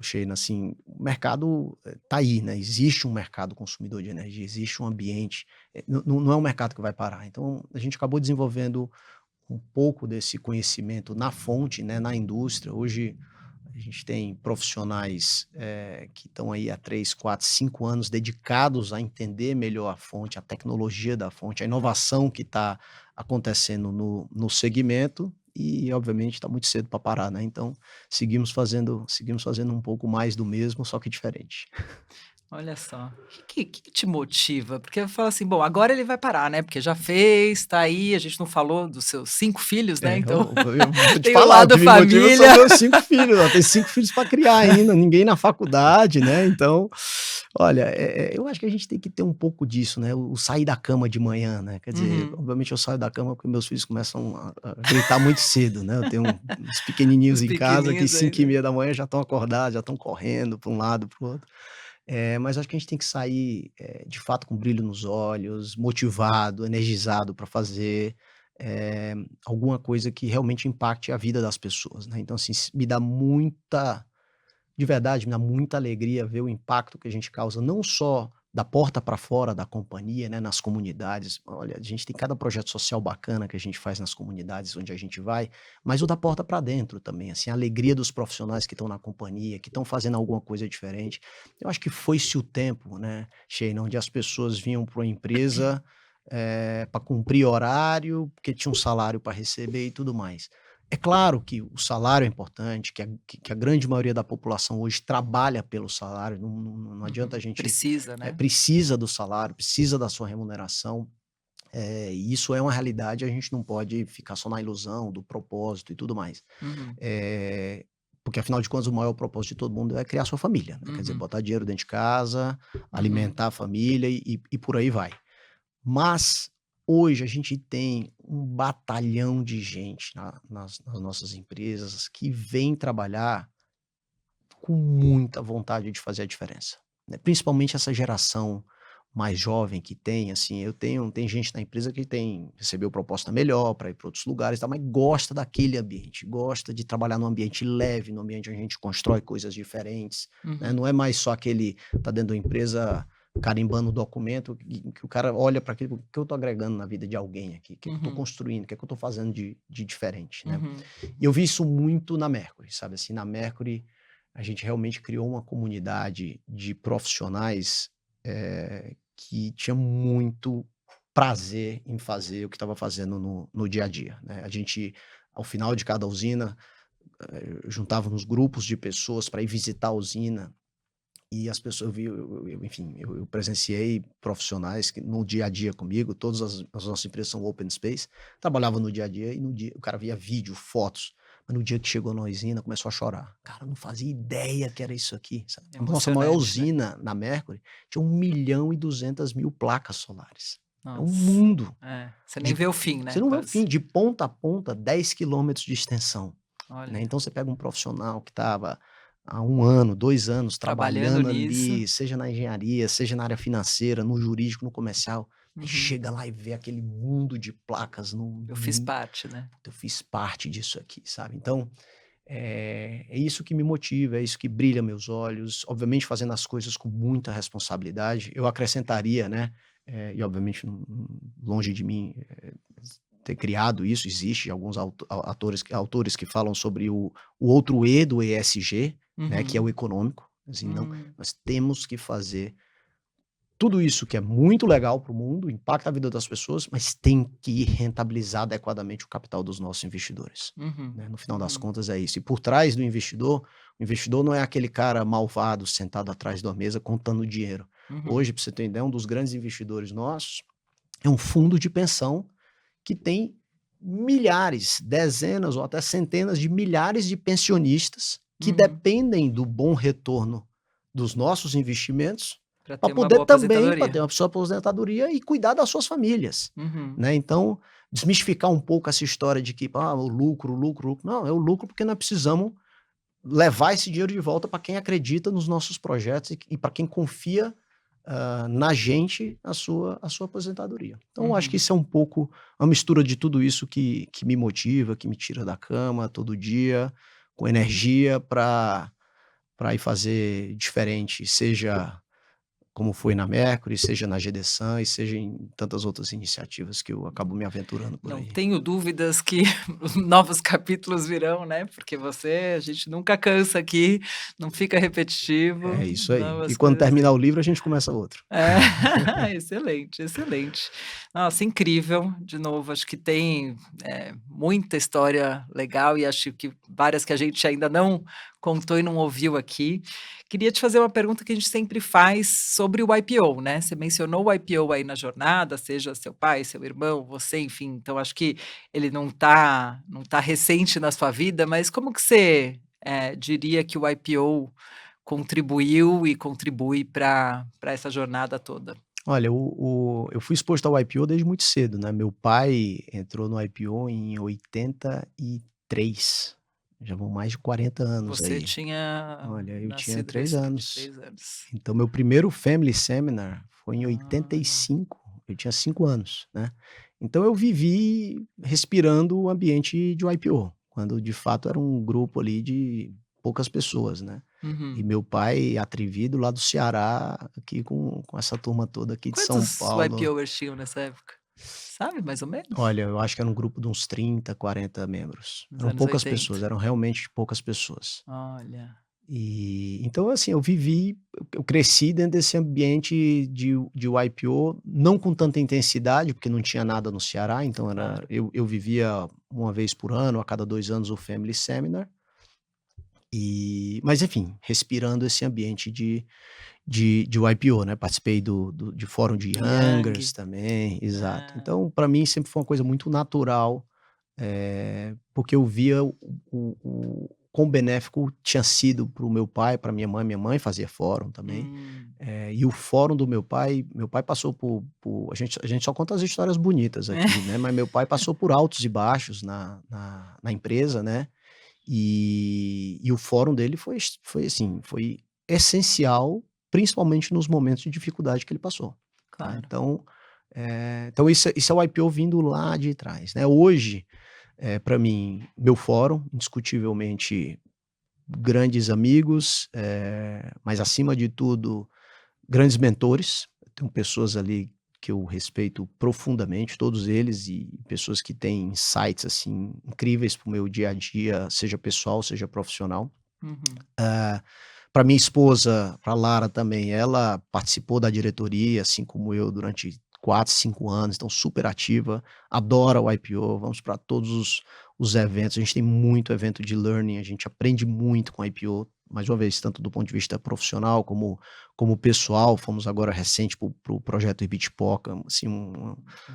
Sheila, assim, o mercado tá aí, né? Existe um mercado consumidor de energia, existe um ambiente, não é um mercado que vai parar. Então, a gente acabou desenvolvendo um pouco desse conhecimento na fonte, né, na indústria. Hoje a gente tem profissionais que estão aí há 3, 4, 5 anos dedicados a entender melhor a fonte, a tecnologia da fonte, a inovação que está acontecendo no segmento e, obviamente, está muito cedo para parar, né? Então, seguimos fazendo um pouco mais do mesmo, só que diferente. Olha só. O que te motiva? Porque fala assim: "Bom, agora ele vai parar, né, porque já fez, tá aí", a gente não falou dos seus 5 filhos, né, então Eu vou te tem o falar, o que lado me motiva são família. meus 5 filhos, eu tenho 5 filhos para criar ainda, ninguém na faculdade, né, então, olha, eu acho que a gente tem que ter um pouco disso, né, o sair da cama de manhã, né, quer dizer, Uhum. obviamente eu saio da cama porque meus filhos começam a gritar muito cedo, né, eu tenho uns pequenininhos Os em casa que pequeninhos aí, né. 5h30 já estão acordados, já estão correndo para um lado, para o outro. Mas acho que a gente tem que sair, de fato com brilho nos olhos, motivado, energizado para fazer, alguma coisa que realmente impacte a vida das pessoas, né. Então, assim, me dá muita de verdade, me dá muita alegria ver o impacto que a gente causa, não só da porta para fora da companhia, né, nas comunidades. Olha, a gente tem cada projeto social bacana que a gente faz nas comunidades onde a gente vai, mas o da porta para dentro também, assim, a alegria dos profissionais que estão na companhia, que estão fazendo alguma coisa diferente. Eu acho que foi-se o tempo, né, Sheila, onde as pessoas vinham para uma empresa, para cumprir horário, porque tinha um salário para receber e tudo mais. É claro que o salário é importante, que a grande maioria da população hoje trabalha pelo salário, não adianta a Uhum. gente Precisa, né. precisa do salário, precisa da sua remuneração, e isso é uma realidade, a gente não pode ficar só na ilusão do propósito e tudo mais. Uhum, Porque afinal de contas o maior propósito de todo mundo é criar sua família, né, quer dizer, uhum, botar dinheiro dentro de casa, uhum. alimentar a família e por aí vai. Mas, hoje a gente tem um batalhão de gente nas nossas empresas que vem trabalhar com muita vontade de fazer a diferença, né, principalmente essa geração mais jovem que tem, assim, tem gente na empresa que recebeu proposta melhor para ir para outros lugares e tal, mas gosta daquele ambiente, gosta de trabalhar num ambiente leve, num ambiente onde a gente constrói coisas diferentes, né, Uhum, não é mais só aquele tá dentro da empresa carimbando o documento que o cara olha para aquilo: "O que eu estou agregando na vida de alguém aqui? O que que eu estou uhum, construindo? O que é que eu estou fazendo de diferente?", né. uhum, E eu vi isso muito na Mercury, sabe, assim, na Mercury a gente realmente criou uma comunidade de profissionais, que tinha muito prazer em fazer o que estava fazendo no dia a dia, né. A gente, ao final de cada usina, juntávamos grupos de pessoas para ir visitar a usina e as pessoas enfim, eu presenciei profissionais que no dia a dia comigo, todas as nossas empresas são open space, trabalhava no dia a dia e no dia o cara via vídeo, fotos, mas no dia que chegou na usina começou a chorar. Cara, eu não fazia ideia que era isso aqui, sabe. A nossa maior emocionante, né. usina na Mercury tinha 1.200.000 placas solares. É um Nossa. mundo É, você nem de vê o fim, você né, não vê o fim, quase. de ponta a ponta, 10 quilômetros de extensão. Né, Olha, então você pega um profissional que estava há 1 ano, 2 anos trabalhando trabalhando nisso. ali, seja na engenharia, seja na área financeira, no jurídico, no comercial, aí Uhum. chega lá e vê aquele mundo de placas Eu fiz parte, né. "Puta, eu fiz parte disso aqui", sabe. Então, é isso que me motiva, é isso que brilha meus olhos, obviamente fazendo as coisas com muita responsabilidade. Eu acrescentaria, né, e obviamente longe de mim, ter criado isso, existe alguns autores que falam sobre o outro E do ESG, né, que é o Uhum. econômico, assim, não, Hum. nós temos que fazer tudo isso que é muito legal para o mundo, impacta a vida das pessoas, mas tem que rentabilizar adequadamente o capital dos nossos investidores, Uhum. né, no final das Uhum. contas é isso. E por trás do investidor, o investidor não é aquele cara malvado sentado atrás da mesa contando dinheiro. Uhum. Hoje, para você ter ideia, um dos grandes investidores nossos é um fundo de pensão que tem milhares, dezenas ou até centenas de milhares de pensionistas que Uhum. dependem do bom retorno dos nossos investimentos Pra para ter uma poder boa também para ter aposentadoria. uma sua aposentadoria e cuidar das suas famílias, Uhum. né. Então, desmistificar um pouco essa história de que: "Ah, o lucro, o lucro, o lucro". Não, é o lucro porque nós precisamos levar esse dinheiro de volta para quem acredita nos nossos projetos e para quem confia na gente a sua aposentadoria. Então eu acho que Uhum. isso é um pouco uma mistura de tudo isso que me motiva, que me tira da cama todo dia, com energia para ir fazer diferente, seja como foi na Mercury, seja na GDSAN e seja em tantas outras iniciativas que eu acabo me aventurando por Não aí. tenho dúvidas que novos capítulos virão, né, porque a gente nunca cansa aqui, não fica repetitivo, É isso aí. E novas quando coisas terminar vêm. o livro a gente começa outro. É, excelente, excelente. Nossa, incrível, de novo, acho que tem, muita história legal e acho que várias que a gente ainda não contou e não ouviu aqui. Queria te fazer uma pergunta que a gente sempre faz sobre o IPO, né, você mencionou o IPO aí na jornada, seja seu pai, seu irmão, você, enfim, então acho que ele não tá recente na sua vida, mas como que você, diria que o IPO contribuiu e contribui para essa jornada toda? Olha, eu fui exposto ao IPO desde muito cedo, né, meu pai entrou no IPO em 83, já vão mais de 40 anos Você aí. tinha Olha, eu tinha nascido 3 recente, anos. 3 anos. Então meu primeiro Family Seminar foi em Olha. 85, eu tinha 5 anos, né. Então eu vivi respirando o ambiente de um IPO, quando de fato era um grupo ali de poucas pessoas, né. E Uhum. meu pai atrevido lá do Ceará, aqui com essa turma toda aqui de São Quantos Paulo. YPOers tinham nessa época? Sabe mais ou menos? Olha, eu acho que era um grupo de uns 30, 40 membros. Nos Eram anos poucas 80? pessoas, eram realmente poucas pessoas. Olha. E então, assim, eu cresci dentro desse ambiente de YPO, não com tanta intensidade, porque não tinha nada no Ceará, então Claro. eu vivia uma vez por ano, a cada 2 anos o Family Seminar, mas enfim, respirando esse ambiente de YPO, né, participei de fórum de Do Yang. Youngers também, exato. Ah. Então, para mim sempre foi uma coisa muito natural, porque eu via o quão benéfico tinha sido para o minha mãe fazia fórum também, Hum. e o fórum do meu pai passou por a gente só conta as histórias bonitas aqui, né, mas meu pai passou por altos e baixos na empresa, né, e o fórum dele foi assim, foi essencial, principalmente nos momentos de dificuldade que ele passou, tá. Claro. Então, então isso é o IPO vindo lá de trás, né. Hoje, pra mim, meu fórum, indiscutivelmente grandes amigos, mas acima de tudo, grandes mentores. Tenho pessoas ali que eu respeito profundamente, todos eles, e pessoas que têm insights, assim, incríveis para o meu dia a dia, seja pessoal, seja profissional. Uhum. Para minha esposa, para Lara também, ela participou da diretoria, assim como eu, durante 4, 5 anos, então super ativa, adora o IPO, vamos para todos os eventos, a gente tem muito evento de learning, a gente aprende muito com o IPO, mais uma vez, tanto do ponto de vista profissional como pessoal, fomos agora recente para o projeto Ibitipoca, assim,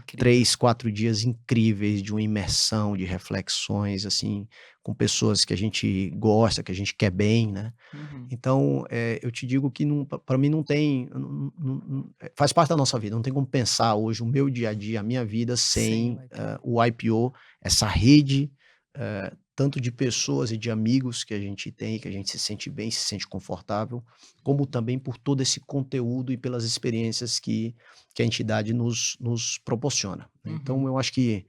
3, Incrível. 4 dias incríveis de uma imersão, de reflexões, assim, com pessoas que a gente gosta, que a gente quer bem, né. Uhum. Então, eu te digo que para mim não tem faz parte da nossa vida, não tem como pensar hoje o meu dia a dia, a minha vida Sem o sem, IPO. o IPO, essa rede, tanto de pessoas e de amigos que a gente tem, que a gente se sente bem, se sente confortável, como também por todo esse conteúdo e pelas experiências que a entidade nos proporciona, né. Então Uhum. eu acho que,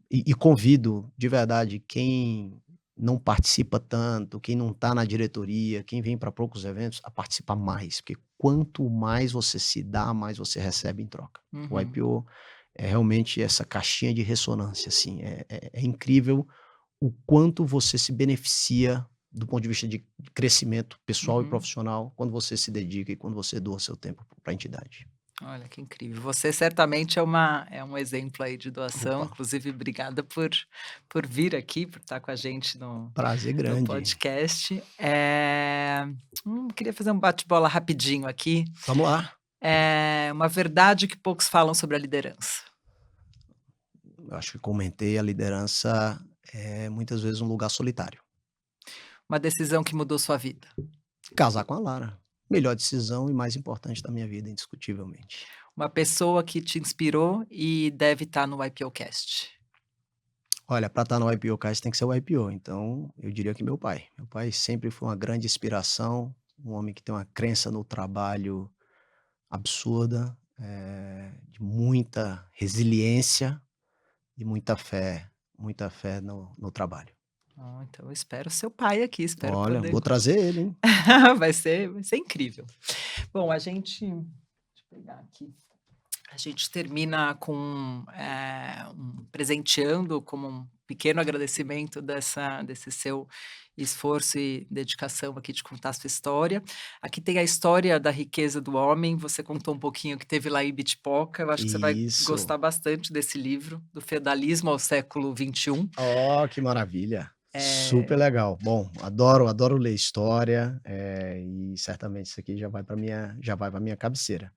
e convido de verdade quem não participa tanto, quem não está na diretoria, quem vem para poucos eventos, a participar mais, porque quanto mais você se dá, mais você recebe em troca. O Uhum. IPO é realmente essa caixinha de ressonância, assim, é incrível o quanto você se beneficia do ponto de vista de crescimento pessoal e Uhum. profissional, quando você se dedica e quando você doa seu tempo para a entidade. Olha, que incrível. Você certamente é um exemplo aí de doação, Opa, inclusive obrigada por vir aqui, por estar com a gente prazer no grande. podcast. Queria fazer um bate-bola rapidinho aqui. Vamos lá. Uma verdade que poucos falam sobre a liderança. Eu acho que comentei, a liderança é muitas vezes um lugar solitário. Uma decisão que mudou sua vida. Casar com a Lara. Melhor decisão e mais importante da minha vida, indiscutivelmente. Uma pessoa que te inspirou e deve estar no IPOcast. Olha, para estar no IPO Cast tem que ser o IPO, então eu diria que meu pai. Meu pai sempre foi uma grande inspiração, um homem que tem uma crença no trabalho, absurda, de muita resiliência e muita fé no trabalho. Então eu espero seu pai aqui, espero Olha, poder vou trazer ele, hein. vai ser incrível. Bom, deixa eu pegar aqui. A gente termina com, presenteando como um pequeno agradecimento desse seu esforço e dedicação aqui de contar a sua história. Aqui tem a história da riqueza do homem, você contou um pouquinho que teve lá em Ibitipoca, eu acho que você vai Isso. gostar bastante desse livro, Do Feudalismo ao Século XXI. Ó, que maravilha. Eh Super legal. Bom, adoro ler história, e certamente isso aqui já vai para minha cabeceira.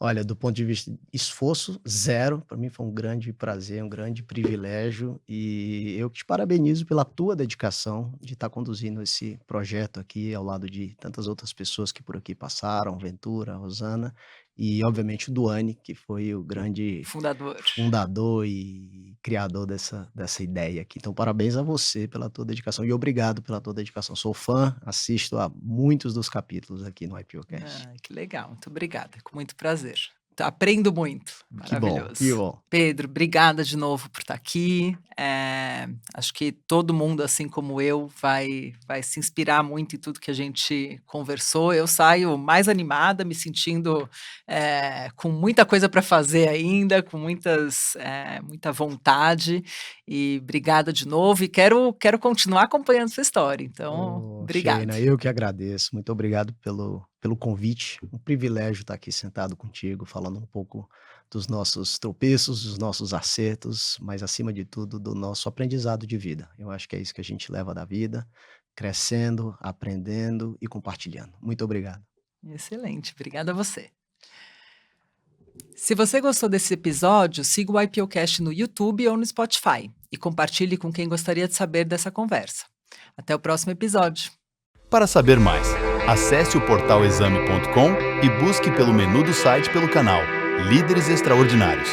Olha, do ponto de vista de esforço, zero. Para mim foi um grande prazer, um grande privilégio, e eu que te parabenizo pela tua dedicação de estar conduzindo esse projeto aqui ao lado de tantas outras pessoas que por aqui passaram, Ventura, Rosana e obviamente o Duane, que foi o grande Fundador. fundador e criador dessa ideia aqui. Então parabéns a você pela tua dedicação e obrigado pela tua dedicação. Sou fã, assisto a muitos dos capítulos aqui no IPOcast. Que legal, muito obrigada, com muito prazer. Aprendo muito, Que bom, que maravilhoso. bom. Pedro, obrigada de novo por estar aqui. Acho que todo mundo, assim como eu, vai se inspirar muito em tudo que a gente conversou. Eu saio mais animada, me sentindo com muita coisa para fazer ainda, com muita vontade. E obrigada de novo. E quero continuar acompanhando sua história. Então, Ô, obrigada. Sheina, eu que agradeço. Muito obrigado pelo convite. Um privilégio estar aqui sentado contigo, falando um pouco dos nossos tropeços, dos nossos acertos, mas acima de tudo, do nosso aprendizado de vida. Eu acho que é isso que a gente leva da vida, crescendo, aprendendo e compartilhando. Muito obrigado. Excelente, obrigada a você. Se você gostou desse episódio, siga o IPOcast no YouTube ou no Spotify e compartilhe com quem gostaria de saber dessa conversa. Até o próximo episódio. Para saber mais, acesse o portal exame.com e busque pelo menu do site pelo canal Líderes Extraordinários.